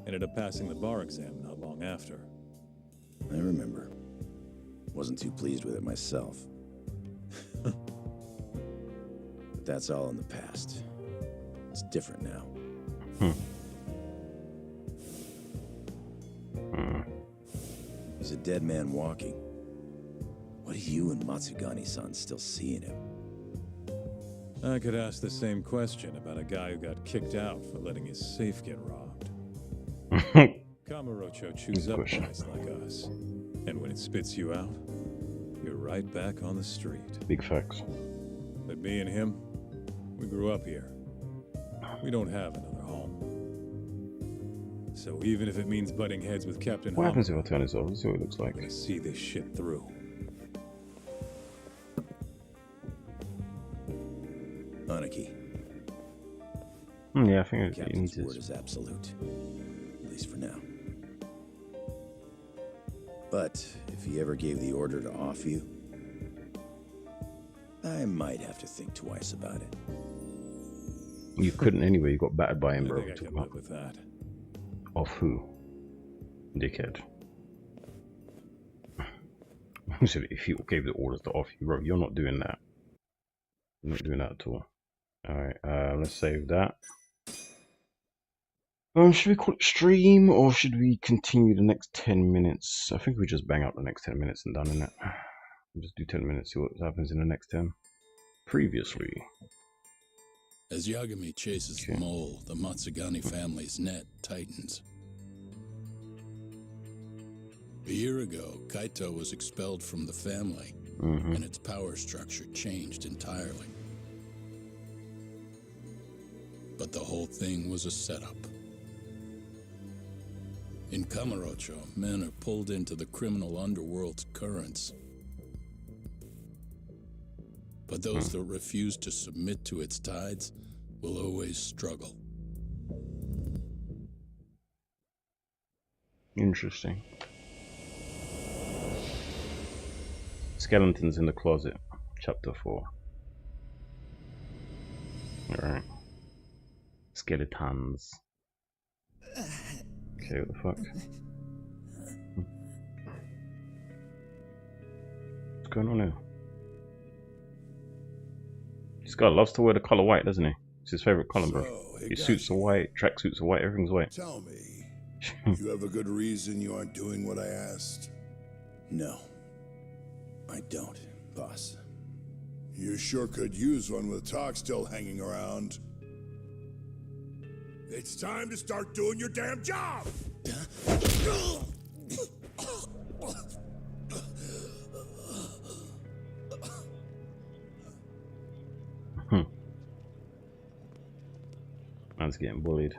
Ended up passing the bar exam not long after. I remember. Wasn't too pleased with it myself. But that's all in the past. It's different now. There's a dead man walking. What do you and Matsugani-san still see in him? I could ask the same question about a guy who got kicked out for letting his safe get robbed. Kamurocho chews up guys like us. And when it spits you out, you're right back on the street. Big facts. But me and him, we grew up here. We don't have another home. So even if it means butting heads with Captain What happens if I turn this off? Let's see what it looks like. I'm gonna see this shit through. Anarchy. Yeah, I think it Captain's needs word is absolute. At least for now. But if he ever gave the order to off you, I might have to think twice about it. You couldn't anyway. You got battered by him, I bro. think I can live with that. Off who? Dickhead. So if he gave the orders to off you, bro, you're not doing that. You're not doing that at all. Alright, let's save that. Should we call it stream or should we continue the next 10 minutes? I think we just bang out the next 10 minutes and done, innit? We'll just do 10 minutes, see what happens in the next 10. Previously. As Yagami chases the mole, the Matsugani family's net tightens. A year ago, Kaito was expelled from the family, and its power structure changed entirely. But the whole thing was a setup. In Kamurocho, men are pulled into the criminal underworld's currents. But those that refuse to submit to its tides will always struggle. Interesting. Skeletons in the Closet, Chapter 4. Alright. Skeletons. Okay, what the fuck? What's going on here? This guy loves to wear the color white, doesn't he? It's his favorite color, bro. His suits are white, track suits are white, everything's white. Tell me, you have a good reason you aren't doing what I asked? No, I don't, boss. You sure could use one with talk still hanging around. It's time to start doing your damn job! Man's getting bullied.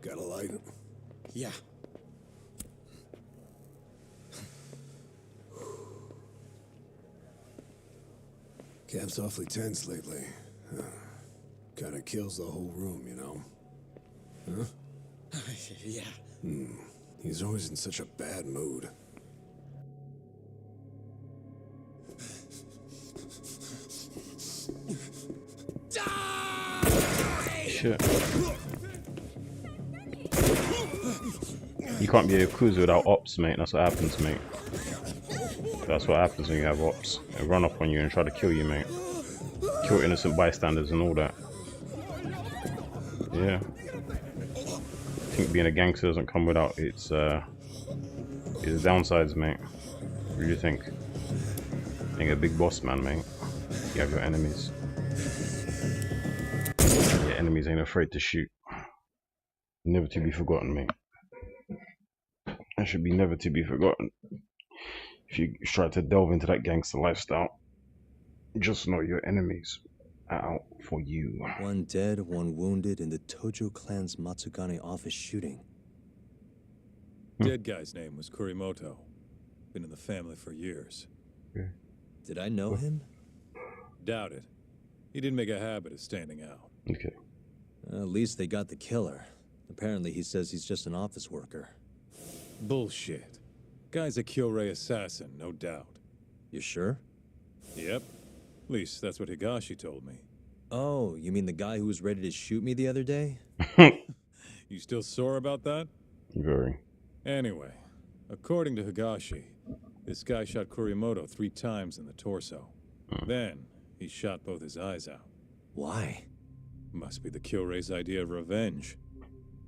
Got a light? Yeah. Camp's awfully tense lately. Kinda kills the whole room, you know? Huh? Yeah. He's always in such a bad mood. Shit. You can't be a Yakuza without ops, mate. That's what happens, mate. That's what happens when you have ops. They run up on you and try to kill you, mate. Kill innocent bystanders and all that. Yeah. I think being a gangster doesn't come without its downsides, mate. What do you think? Being a big boss man, mate. You have your enemies. Your enemies ain't afraid to shoot. Never to be forgotten, mate. That should be never to be forgotten. If you try to delve into that gangster lifestyle, just know your enemies are out for you. One dead, one wounded in the Tojo clan's Matsugani office shooting. Dead guy's name was Kurimoto. Been in the family for years. Did I know him? Doubt it. He didn't make a habit of standing out. Okay. At least they got the killer. Apparently he says he's just an office worker. Bullshit. Guy's a Kyorei assassin, no doubt. You sure? Yep. At least that's what Higashi told me. Oh, you mean the guy who was ready to shoot me the other day? You still sore about that? Very. Anyway, according to Higashi, this guy shot Kurimoto 3 times in the torso. Then, he shot both his eyes out. Why? Must be the Kyorei's idea of revenge.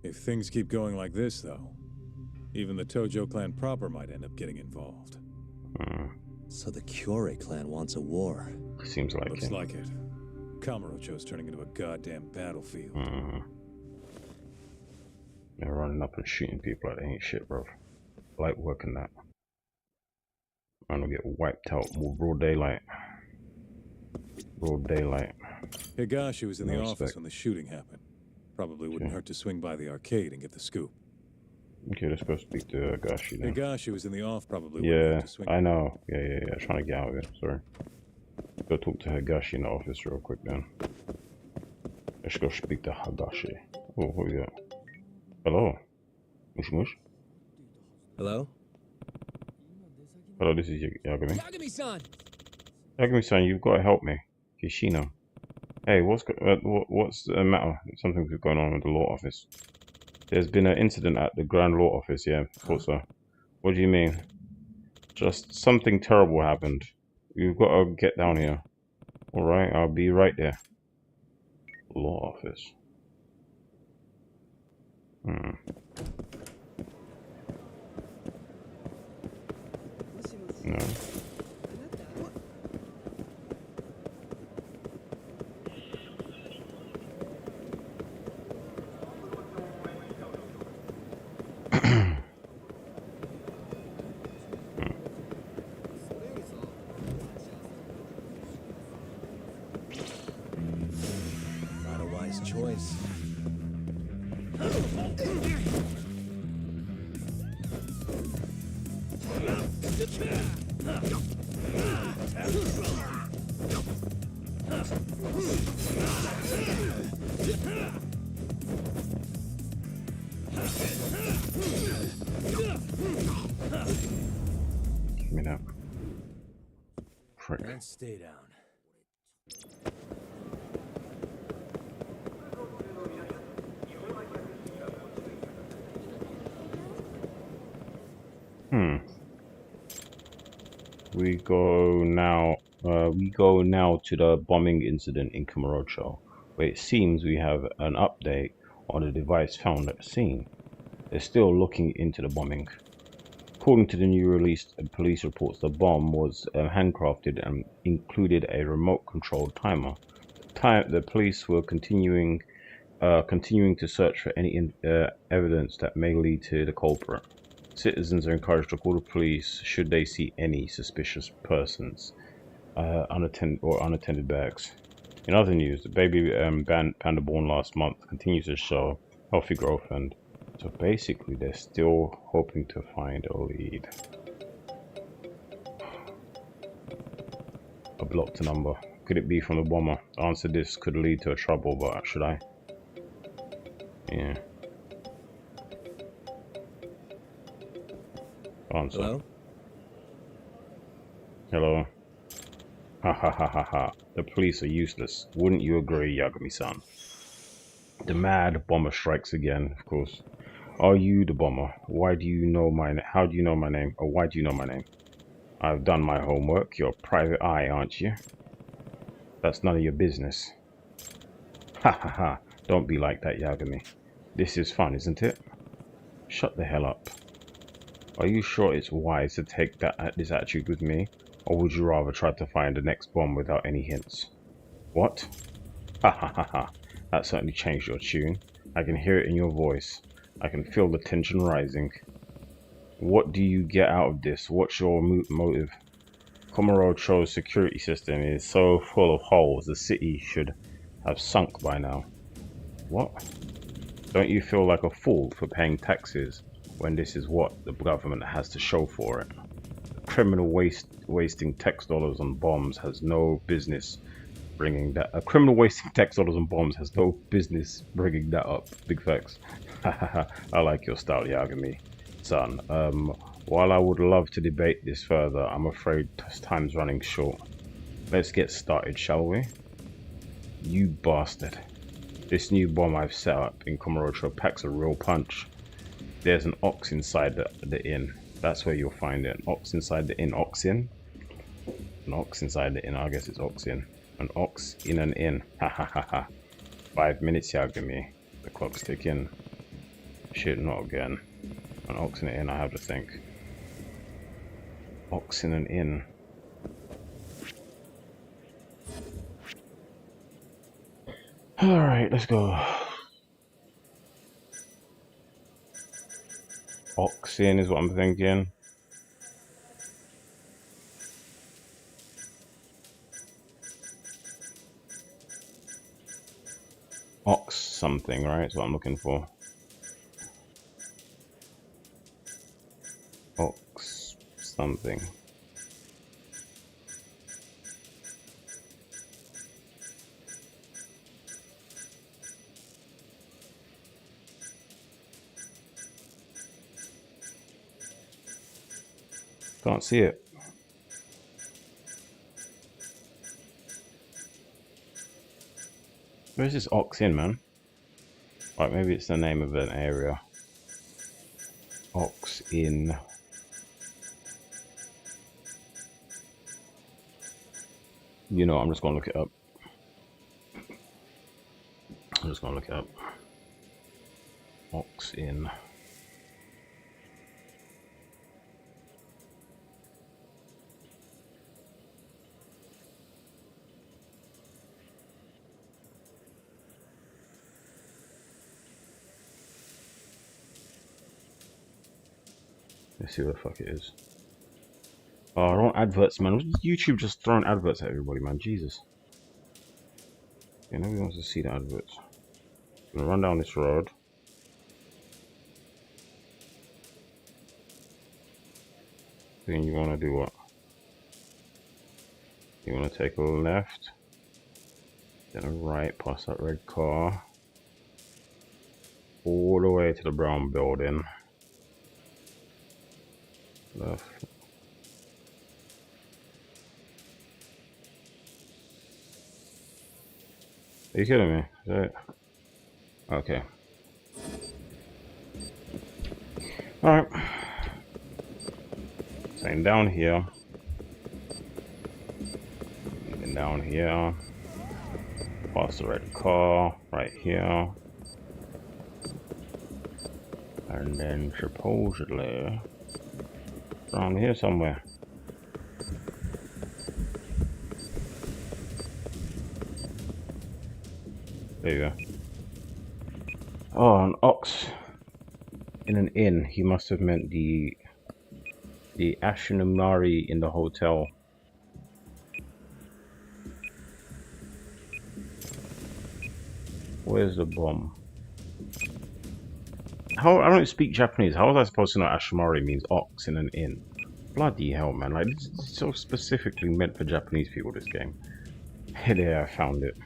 If things keep going like this, though, even the Tojo clan proper might end up getting involved. So the Kyorei clan wants a war. Seems like Looks it. like it. Kamurocho's turning into a goddamn battlefield. They're running up and shooting people like they ain't shit, bro. Light working that. I'm gonna get wiped out more broad daylight. Broad daylight. Higashi was in the No office respect. when the shooting happened. Probably wouldn't hurt to swing by the arcade and get the scoop. Okay, let's go speak to Higashi then. Higashi was in the off, probably wouldn't Yeah, hurt to swing. I know. Yeah. Trying to get out of it. Sorry. Go talk to Higashi in the office real quick then. Let's go speak to Higashi. Oh, what we got? Hello. Mush mush. Hello? Hello, this is Yagami. Yagami-san! Yagami-san, you've got to help me. Kishino. Hey, what's the matter? Something's going on with the law office. There's been an incident at the Grand Law Office, yeah, thought so. What do you mean? Just something terrible happened. You've got to get down here. Alright, I'll be right there. Law Office. No. Not a wise choice. Give me that. Frick. And stay down. We go now to the bombing incident in Kamurocho, where it seems we have an update on the device found at the scene. They're still looking into the bombing. According to the new released police reports, the bomb was handcrafted and included a remote-controlled timer. The police were continuing to search for any evidence that may lead to the culprit. Citizens are encouraged to call the police should they see any suspicious persons, unattended bags. In other news, the baby panda born last month continues to show healthy growth, and so basically they're still hoping to find a lead. A blocked number. Could it be from the bomber? The answer to this could lead to a trouble, but should I? Yeah. Answer. Hello? Hello. Ha ha ha ha ha. The police are useless. Wouldn't you agree, Yagami-san? The mad bomber strikes again, of course. Are you the bomber? Why do you know my name? How do you know my name? Or why do you know my name? I've done my homework. You're a private eye, aren't you? That's none of your business. Ha ha ha. Don't be like that, Yagami. This is fun, isn't it? Shut the hell up. Are you sure it's wise to take this attitude with me? Or would you rather try to find the next bomb without any hints? What? Ha ha ha ha. That certainly changed your tune. I can hear it in your voice. I can feel the tension rising. What do you get out of this? What's your motive? Kamurocho's security system is so full of holes the city should have sunk by now. What? Don't you feel like a fool for paying taxes when this is what the government has to show for it? Criminal wasting tax dollars on bombs has no business bringing that. A criminal wasting tax dollars on bombs has no business bringing that up. Big facts. I like your style, Yagami. Son, while I would love to debate this further, I'm afraid time's running short. Let's get started, shall we? You bastard. This new bomb I've set up in Kamurocho packs a real punch. There's an ox inside the inn. That's where you'll find it. An ox inside the inn. Ox in? An ox inside the inn. I guess it's ox in. An ox in an inn. Ha ha ha ha. 5 minutes, Yagami. The clock's ticking. Shit, not again. An ox in an inn, I have to think. Ox in an inn. Alright, let's go. Ox in is what I'm thinking. Ox something, right? That's what I'm looking for. Ox something. Can't see it. Where's this ox in, man? Right, maybe it's the name of an area. Ox in. You know, I'm just gonna look it up. I'm just gonna look it up. Ox in. Let's see what the fuck it is. Oh, I don't adverts, man. YouTube just throwing adverts at everybody, man. Jesus. Yeah, nobody wants to see the adverts. I'm gonna run down this road. Then you wanna do what? You wanna take a left, then a right, past that red car, all the way to the brown building. Left. Are you kidding me? Is that it? Okay. Alright. Same down here. Even down here. Past the red car. Right here. And then supposedly around here somewhere. There you go. Oh, an ox in an inn. He must have meant the Ashinamari in the hotel. Where's the bomb? How, I don't speak Japanese. How was I supposed to know Ashinamari means ox in an inn? Bloody hell, man. Like, it's so specifically meant for Japanese people, this game. There, I found it.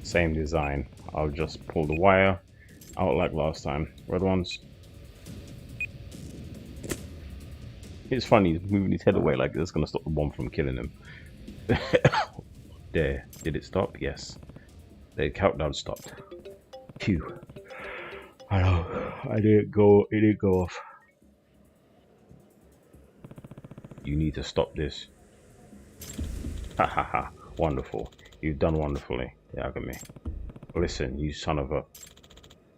Same design. I'll just pull the wire out like last time. Red ones. It's funny, he's moving his head away like it's gonna stop the bomb from killing him. There. Did it stop? Yes. The countdown stopped. Phew. I know. It didn't go off. You need to stop this. Ha ha ha. Wonderful. You've done wonderfully, Yagami. Listen, you son of a...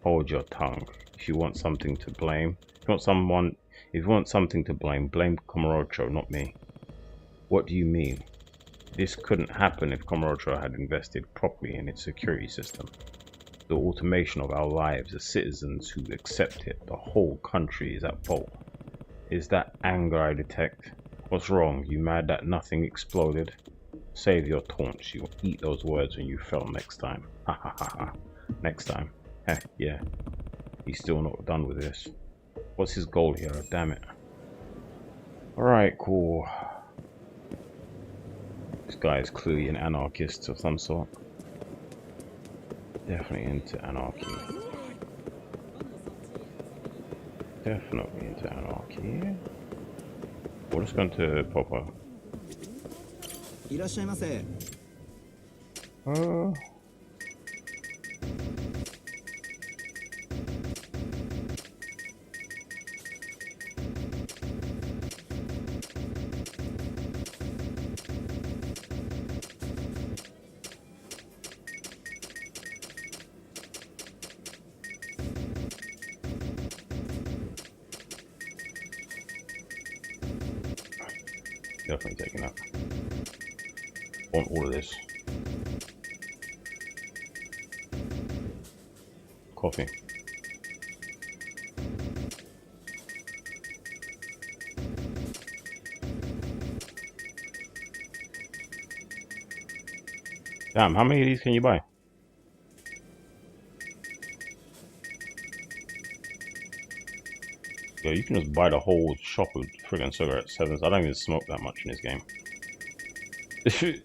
Hold your tongue. If you want something to blame... If you want something to blame, blame Kamurocho, not me. What do you mean? This couldn't happen if Kamurocho had invested properly in its security system. The automation of our lives as citizens who accept it, the whole country is at fault. Is that anger I detect? What's wrong? You mad that nothing exploded? Save your taunts. You'll eat those words when you fail next time. Ha ha ha ha. Next time. Heh, yeah. He's still not done with this. What's his goal here? Damn it. Alright, cool. This guy is clearly an anarchist of some sort. Definitely into anarchy. Definitely into anarchy. We're just going to pop up. Definitely taking that. Want all of this. Coffee. Damn, how many of these can you buy? Yo, you can just buy the whole shop of friggin' cigarette sevens. I don't even smoke that much in this game.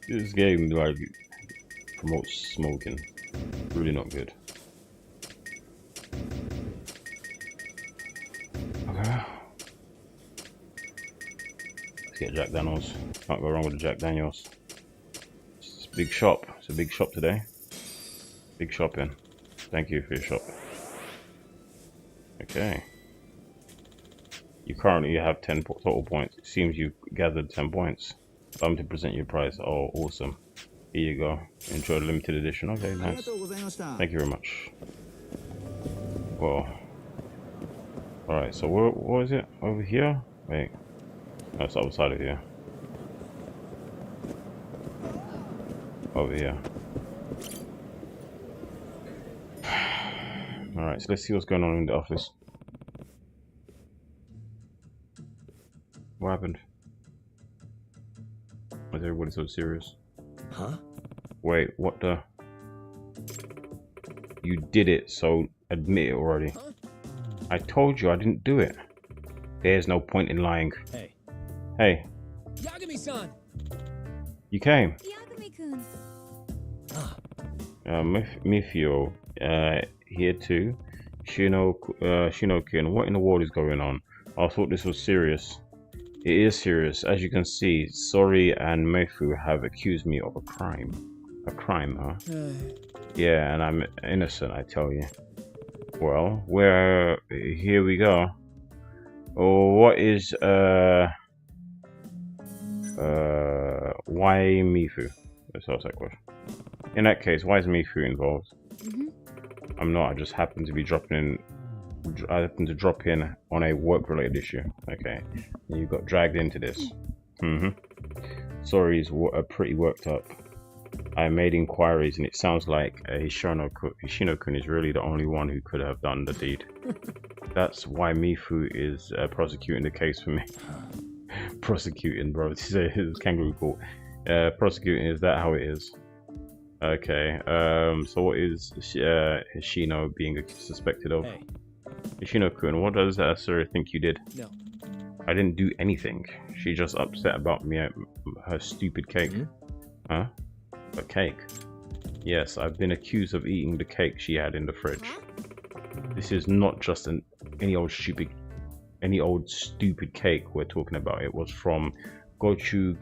This game like promotes smoking. Really not good. Okay. Let's get Jack Daniels. Can't go wrong with the Jack Daniels. It's a big shop. It's a big shop today. Big shopping. Thank you for your shop. Okay. You currently have 10 total points. It seems you've gathered 10 points. Time to present your prize. Oh, awesome. Here you go. Enjoy the limited edition. Okay, nice. Thank you very much. Well. Alright, so what is it? Over here? Wait. No, it's outside of here. Over here. Alright, so let's see what's going on in the office. What happened? Why is everybody so serious? Huh? Wait, what the? You did it, so admit it already. Huh? I told you I didn't do it. There's no point in lying. Hey. Hey. Yagami-san! You came. Yagami-kun. Mifio, here too. Shino-kun, what in the world is going on? I thought this was serious. It is serious. As you can see, Sori and Meifu have accused me of a crime. A crime, huh? Yeah, and I'm innocent, I tell you. Well, here we go. Oh, what is, why Mifu? Let's ask that question. In that case, why is Mifu involved? I'm not, I just happen to be dropping in. I happen to drop in on a work-related issue. Okay, you got dragged into this. Sorry, is pretty worked up. I made inquiries, and it sounds like Hishino-kun is really the only one who could have done the deed. That's why Mifu is prosecuting the case for me. Prosecuting, bro. This is kangaroo court. Prosecuting, is that how it is? Okay. So what is Hishino being suspected of? Hey. Hishino-kun, what does Suri think you did? No. I didn't do anything. She just upset about me, her stupid cake. Huh? A cake? Yes, I've been accused of eating the cake she had in the fridge. This is not just any old stupid cake we're talking about. It was from Goto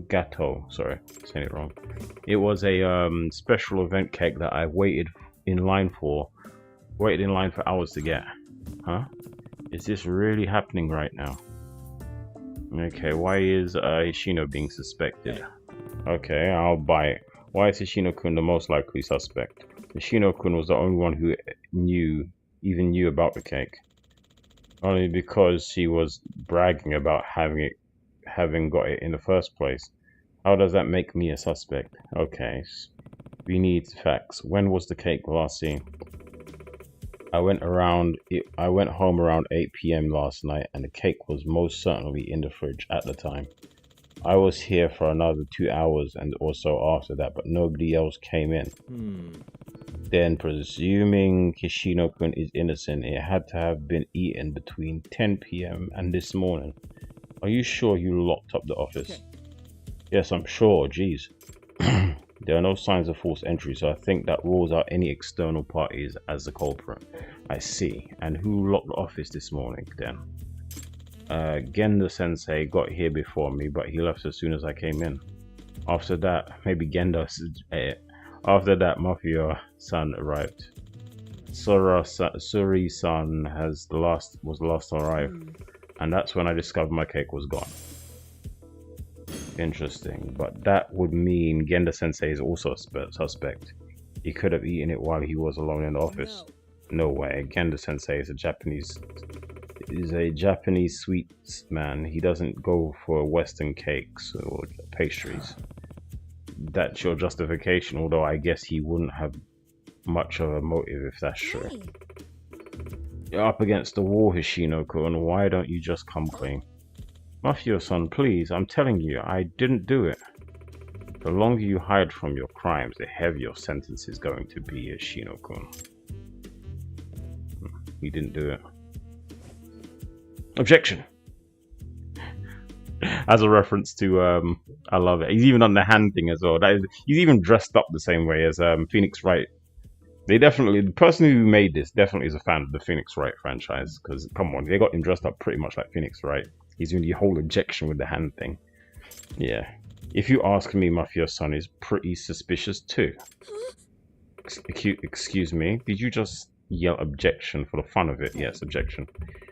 Gato. Sorry, saying it wrong. It was a special event cake that I waited in line for hours to get. Huh? Is this really happening right now? Okay, why is Hishino being suspected? Okay, I'll buy it. Why is Hishino-kun the most likely suspect? Hishino-kun was the only one who even knew about the cake. Only because she was bragging about having got it in the first place. How does that make me a suspect? Okay, we need facts. When was the cake last seen? I went home around 8 PM last night, and the cake was most certainly in the fridge at the time. I was here for another 2 hours and also after that, but nobody else came in. Then, presuming Hishino-kun is innocent, it had to have been eaten between 10 PM and this morning. Are you sure you locked up the office? Okay. Yes, I'm sure. Jeez. There are no signs of forced entry, so I think that rules out any external parties as the culprit. I see. And who locked the office this morning then? Genda Sensei got here before me, but he left as soon as I came in. After that, maybe after that, Mafia-san arrived. Suri-san was the last to arrive, and that's when I discovered my cake was gone. Interesting, but that would mean Genda Sensei is also a suspect. He could have eaten it while he was alone in the office. No way. Genda Sensei is a Japanese sweets man. He doesn't go for Western cakes or pastries. That's your justification, although I guess he wouldn't have much of a motive if that's true. You're up against the wall, Hishino-kun. Why don't you just come clean? Mafia-san, please, I'm telling you, I didn't do it. The longer you hide from your crimes, the heavier your sentence is going to be, Hishino-kun. He didn't do it. Objection! As a reference to, I love it. He's even on the hand thing as well. He's even dressed up the same way as Phoenix Wright. The person who made this definitely is a fan of the Phoenix Wright franchise. Because, come on, they got him dressed up pretty much like Phoenix Wright. He's doing the whole objection with the hand thing. Yeah. If you ask me, Mafia-san is pretty suspicious too. Excuse me, did you just yell objection for the fun of it? Yes, objection.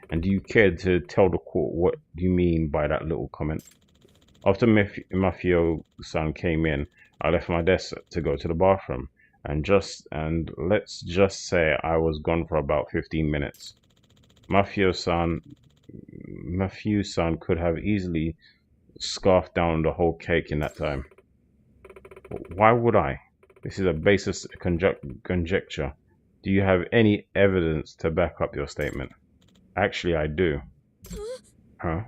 And do you care to tell the court what you mean by that little comment? After Mafia-san came in, I left my desk to go to the bathroom. And let's just say I was gone for about 15 minutes. Mafia-san could have easily scarfed down the whole cake in that time. Why would I? This is a baseless conjecture. Do you have any evidence to back up your statement? Actually, I do. Huh?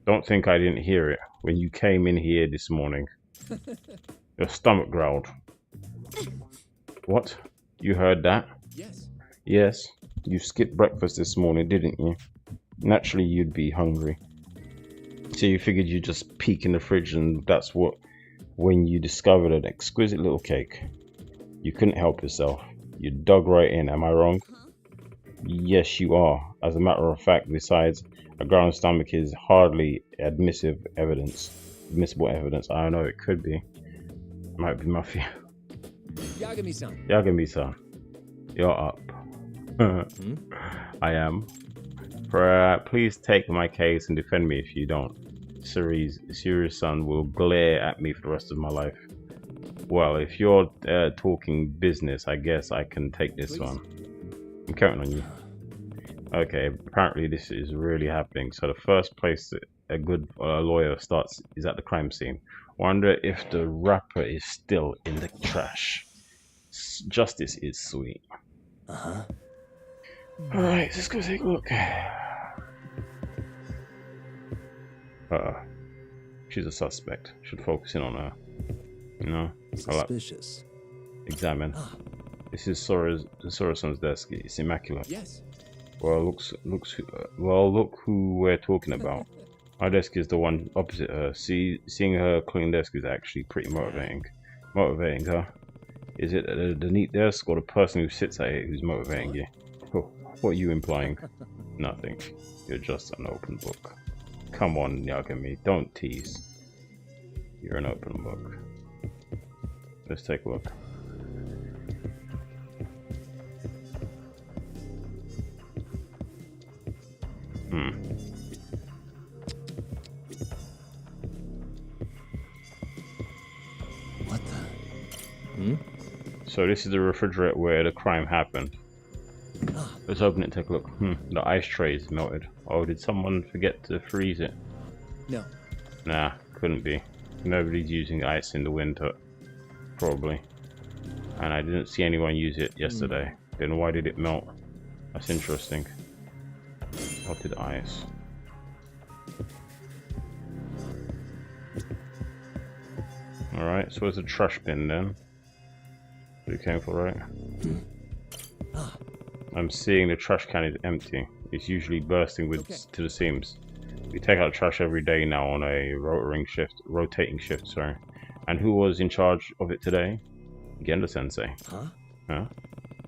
Don't think I didn't hear it when you came in here this morning. Your stomach growled. What? You heard that? Yes. Yes. You skipped breakfast this morning, didn't you? Naturally, you'd be hungry. So you figured you'd just peek in the fridge and that's when you discovered an exquisite little cake. You couldn't help yourself. You dug right in, am I wrong? Yes, you are. As a matter of fact, besides, a growling stomach is hardly admissible evidence. I don't know, it could be. Might be Mafia. Yagami-san. Yagami-san. You're up. I am. Please take my case and defend me if you don't. Suri-san will glare at me for the rest of my life. Well, if you're talking business, I guess I can take this one. I'm counting on you. Okay, apparently this is really happening. So the first place that a good lawyer starts is at the crime scene. Wonder if the wrapper is still in the trash. Justice is sweet. Uh-huh. Alright, let's go take a look. She's a suspect. Should focus in on her. You know? Suspicious. Examine. This is Sora-san's desk. It's immaculate. Yes. Well, look who we're talking about. My desk is the one opposite her. Seeing her clean desk is actually pretty motivating. Motivating, huh? Is it the neat desk or the person who sits at it who's motivating you? Oh, what are you implying? Nothing. You're just an open book. Come on, Yagami, don't tease. You're an open book. Let's take a look. What the? So this is the refrigerator where the crime happened. Let's open it and take a look. The ice tray is melted. Oh, did someone forget to freeze it? No. Nah, couldn't be. Nobody's using ice in the winter. Probably. And I didn't see anyone use it yesterday. Then why did it melt? That's interesting. Melted ice. Alright, so it's a trash bin then. You came for, right? I'm seeing the trash can is empty. It's usually bursting to the seams. We take out trash every day now on a rotating shift, sorry. And who was in charge of it today? Genda-sensei. Huh?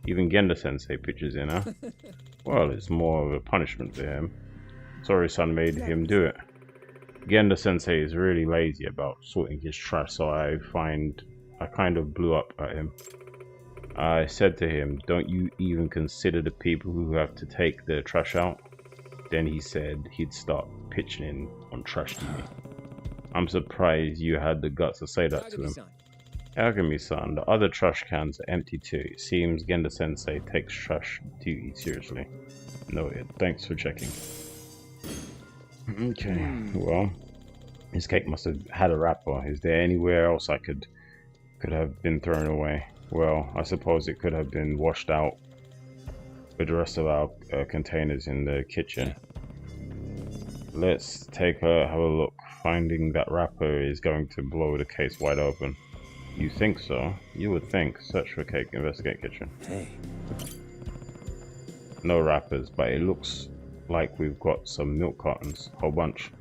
Even Genda-sensei pitches in, huh? Well, it's more of a punishment for him. Sorry-san made him do it. Genda-sensei is really lazy about sorting his trash, so I kind of blew up at him. I said to him, don't you even consider the people who have to take the trash out? Then he said he'd start pitching in on trash duty. I'm surprised you had the guts to say that to him. Yagami-san, the other trash cans are empty too. It seems Genda-sensei takes trash duty seriously. Noted. Thanks for checking. Okay, well, this cake must have had a wrapper. Is there anywhere else I could have been thrown away? Well, I suppose it could have been washed out with the rest of our containers in the kitchen. Let's have a look. Finding that wrapper is going to blow the case wide open. You think so? You would think. Search for cake, investigate kitchen. Hey. No wrappers, but it looks like we've got some milk cartons. Whole bunch.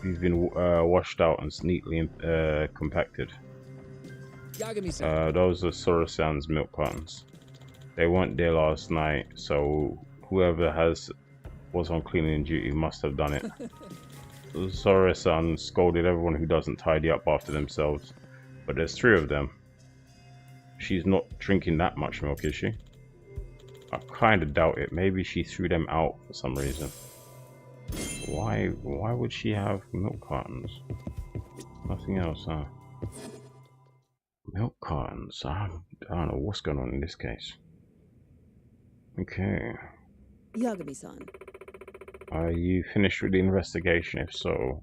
We've been washed out and neatly compacted. Those are Sora-san's milk cartons. They weren't there last night, so whoever was on cleaning duty must have done it. Sora-san scolded everyone who doesn't tidy up after themselves, but there's 3 of them. She's not drinking that much milk, is she? I kind of doubt it. Maybe she threw them out for some reason. Why would she have milk cartons? Nothing else, huh? Milk cartons. I don't know what's going on in this case. Okay. Yagami-san. Are you finished with the investigation? If so,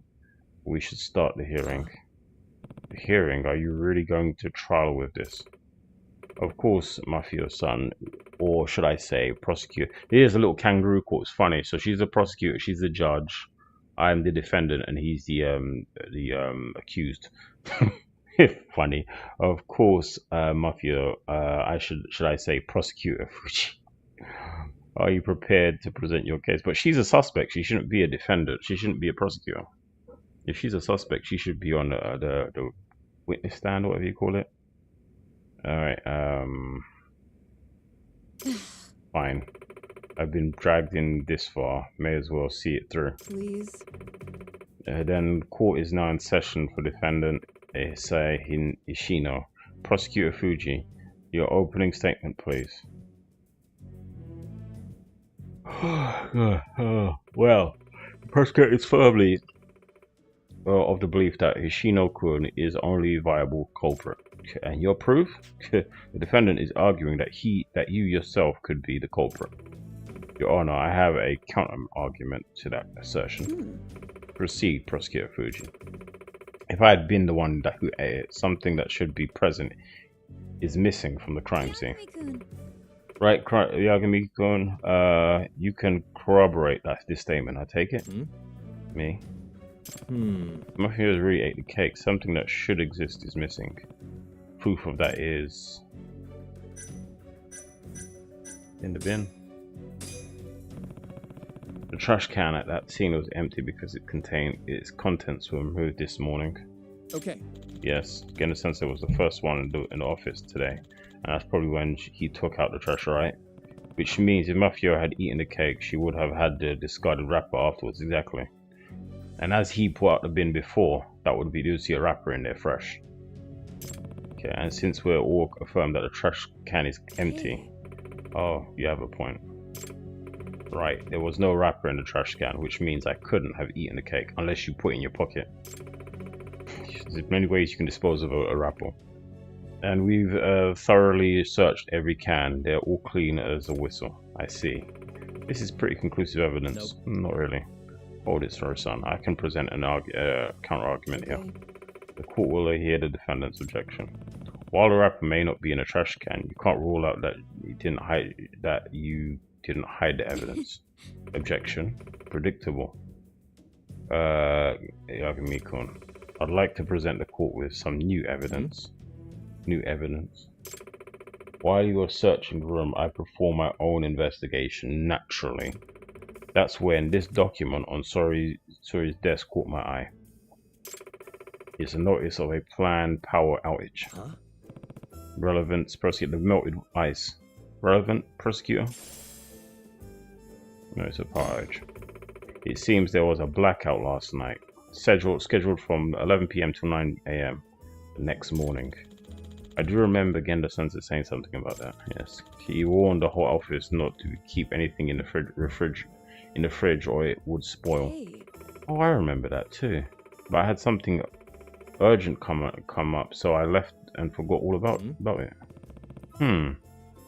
we should start the hearing. The hearing? Are you really going to trial with this? Of course, Mafia-san, or should I say prosecutor. Here's a little kangaroo court. It's funny. So she's the prosecutor, she's the judge. I'm the defendant, and he's the accused. Funny. Of course, Mafia. Should I say prosecutor? Are you prepared to present your case? But she's a suspect. She shouldn't be a defendant. She shouldn't be a prosecutor. If she's a suspect, she should be on the witness stand, or whatever you call it. Alright, fine. I've been dragged in this far. May as well see it through. Please. Then court is now in session for defendant Isai Ishino. Prosecutor Fuji, your opening statement, please. Well, the prosecutor is firmly of the belief that Ishino-kun is only viable culprit. And your proof? The defendant is arguing that you yourself could be the culprit. Your Honor, I have a counter-argument to that assertion. Proceed, Prosecutor Fuji. If I had been the one who ate it, something that should be present is missing from the crime scene. Right, Yagami-kun, you can corroborate this statement, I take it? Me? Mafia really ate the cake. Something that should exist is missing. Proof of that is in the bin. The trash can at that scene was empty because it contained its contents were removed this morning. Okay. Yes, Genda-sensei was the first one in the office today, and that's probably when he took out the trash, right? Which means if Mafia had eaten the cake, she would have had the discarded wrapper afterwards, exactly. And as he put out the bin before, that would be, you'd see a wrapper in there fresh. Okay, and since we're all affirmed that the trash can is empty, oh, you have a point. Right, there was no wrapper in the trash can, which means I couldn't have eaten the cake unless you put it in your pocket. There's many ways you can dispose of a wrapper. And we've thoroughly searched every can. They're all clean as a whistle. I see. This is pretty conclusive evidence. Nope. Not really. Hold it, son. I can present an counter-argument here. The court will hear the defendant's objection. While the wrapper may not be in a trash can, you can't rule out that you didn't hide the evidence. Objection. Predictable. Yagami-kun, I'd like to present the court with some new evidence. New evidence. While you are searching the room, I perform my own investigation naturally. That's when this document on saw his desk caught my eye. It's a notice of a planned power outage. Huh? Relevant prosecutor. The melted ice. Relevant prosecutor? No, it's a power outage. It seems there was a blackout last night. Scheduled from 11 PM to 9 AM the next morning. I do remember Genda-sensei saying something about that. Yes. He warned the whole office not to keep anything in the fridge or it would spoil. Hey. Oh, I remember that too. But I had something urgent come up, so I left and forgot all about it.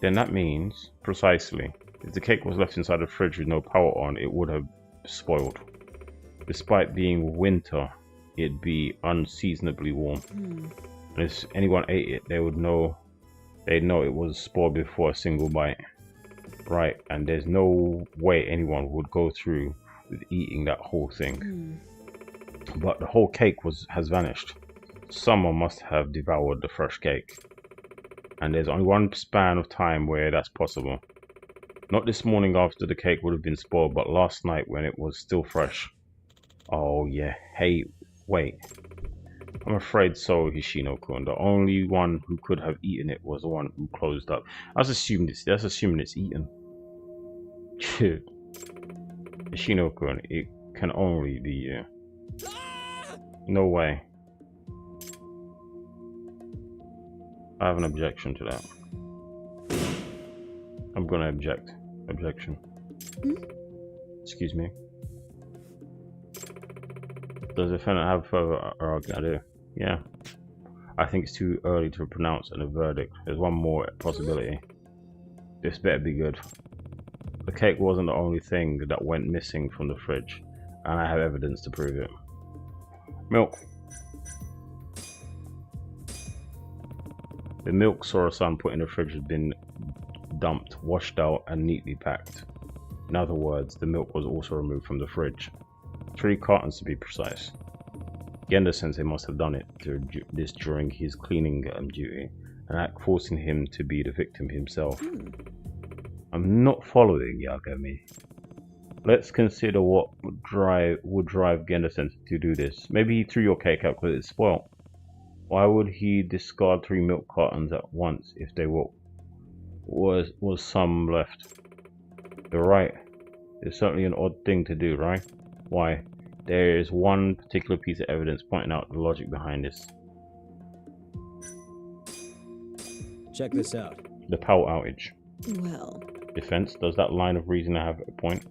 Then that means, precisely, if the cake was left inside the fridge with no power on, it would have spoiled. Despite being winter, it'd be unseasonably warm. And if anyone ate it, they'd know it was spoiled before a single bite. Right, and there's no way anyone would go through with eating that whole thing. But the whole cake has vanished. Someone must have devoured the fresh cake. And there's only one span of time where that's possible. Not this morning after the cake would have been spoiled, but last night when it was still fresh. Oh yeah, hey, wait. I'm afraid so, Hishino-kun. The only one who could have eaten it was the one who closed up. That's assuming it's eaten. Hishino-kun, it can only be you. No way. I have an objection to that. I'm gonna object. Objection. Excuse me. Does the defendant have further argument? I do. Yeah. I think it's too early to pronounce a verdict. There's one more possibility. This better be good. The cake wasn't the only thing that went missing from the fridge, and I have evidence to prove it. Milk. The milk Sora-san put in the fridge had been dumped, washed out, and neatly packed. In other words, the milk was also removed from the fridge. 3 cartons to be precise. Genda-sensei must have done this during his cleaning duty, an act forcing him to be the victim himself. I'm not following, Yagami. Let's consider what would drive Genda-sensei to do this. Maybe he threw your cake out because it's spoiled. Why would he discard 3 milk cartons at once if there was some left? You're right. It's certainly an odd thing to do, right? Why? There is one particular piece of evidence pointing out the logic behind this. Check this out. The power outage. Well. Defense, does that line of reasoning have a point?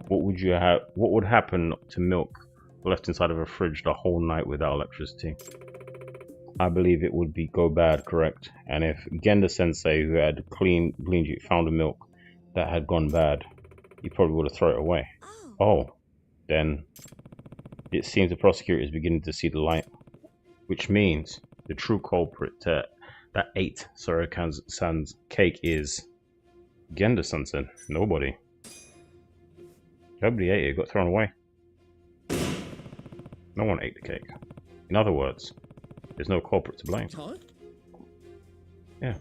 What would happen to milk left inside of a fridge the whole night without electricity? I believe it would go bad, correct? And if Genda-sensei, who had cleaned it, found a milk that had gone bad, he probably would have thrown it away. Oh, then it seems the prosecutor is beginning to see the light, which means the true culprit that ate Sora-san's cake is Genda-sensei. Nobody ate it. It got thrown away. No one ate the cake. In other words, there's no culprit to blame. Huh? Yeah.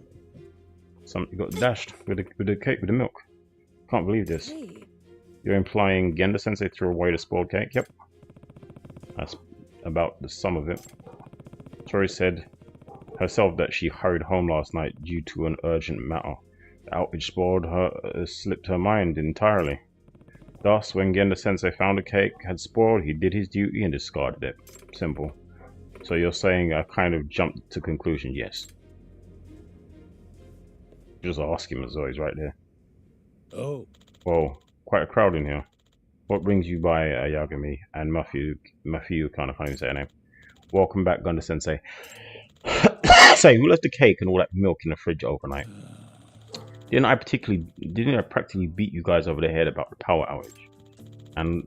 You got dashed with the cake with the milk. Can't believe this. Hey. You're implying Genda-sensei threw away the spoiled cake? Yep. That's about the sum of it. Tori said herself that she hurried home last night due to an urgent matter. The outage slipped her mind entirely. Thus, when Genda-sensei found the cake had spoiled, he did his duty and discarded it. Simple. So you're saying I kind of jumped to conclusion? Yes. Just ask him as always, right there. Oh. Whoa, quite a crowd in here. What brings you by, Yagami and Mafiu? Can't even say her name. Welcome back, Genda-sensei. Say, who left the cake and all that milk in the fridge overnight? Didn't I practically beat you guys over the head about the power outage? And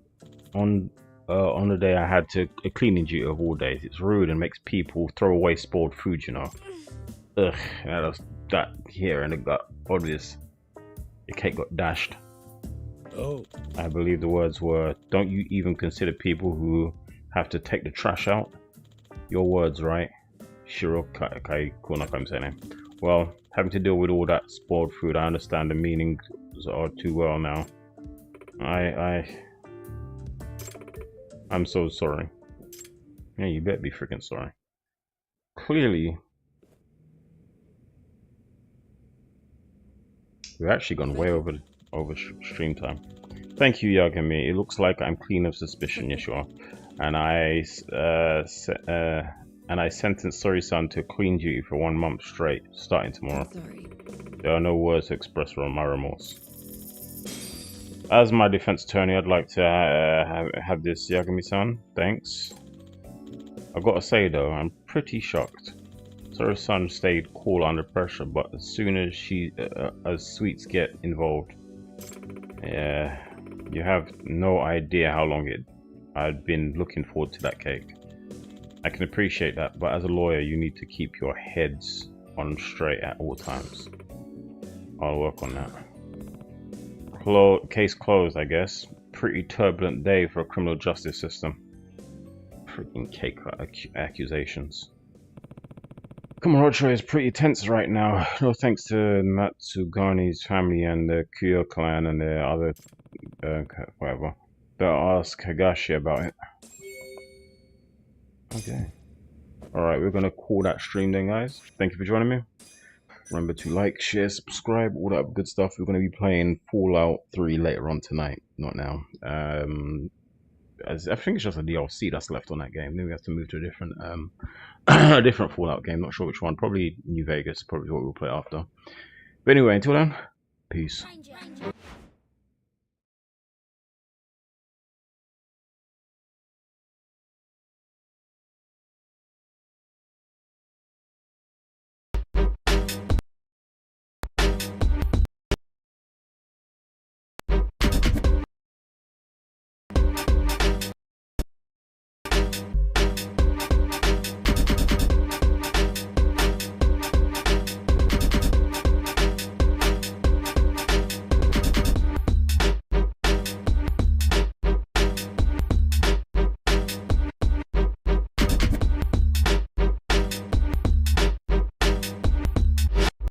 on the day I had to a cleaning duty of all days, it's rude and makes people throw away spoiled food, you know. Ugh, that here and it got obvious. The cake got dashed. Oh. I believe the words were, "Don't you even consider people who have to take the trash out?" Your words, right? Shirokai Kunaka, say name. Well, having to deal with all that spoiled food, I understand the meanings are too well now. I I'm so sorry. Yeah, you better be freaking sorry. Clearly, we've actually gone way over stream time. Thank you, Yagami. It looks like I'm clean of suspicion. Yes, you are. And I sentenced Sorry-san to clean duty for 1 month straight, starting tomorrow. Sorry. There are no words to express my remorse. As my defense attorney, I'd like to have this, Yagami-san. Thanks. I've got to say though, I'm pretty shocked. Sorry-san stayed cool under pressure, but as soon as as sweets get involved, yeah, you have no idea how long I'd been looking forward to that cake. I can appreciate that, but as a lawyer, you need to keep your heads on straight at all times. I'll work on that. Case closed, I guess. Pretty turbulent day for a criminal justice system. Freaking cake accusations. Camaraderie is pretty tense right now. No thanks to Matsugani's family and the Kuyo clan and the other whatever. Better ask Higashi about it. Okay. Alright, we're gonna call that stream then, guys. Thank you for joining me. Remember to like, share, subscribe, all that good stuff. We're going to be playing Fallout 3 later on tonight, not now. I think it's just a DLC that's left on that game. Then we have to move to a different a different Fallout game. Not sure which one. Probably New Vegas. Probably what we'll play after. But anyway, until then, peace.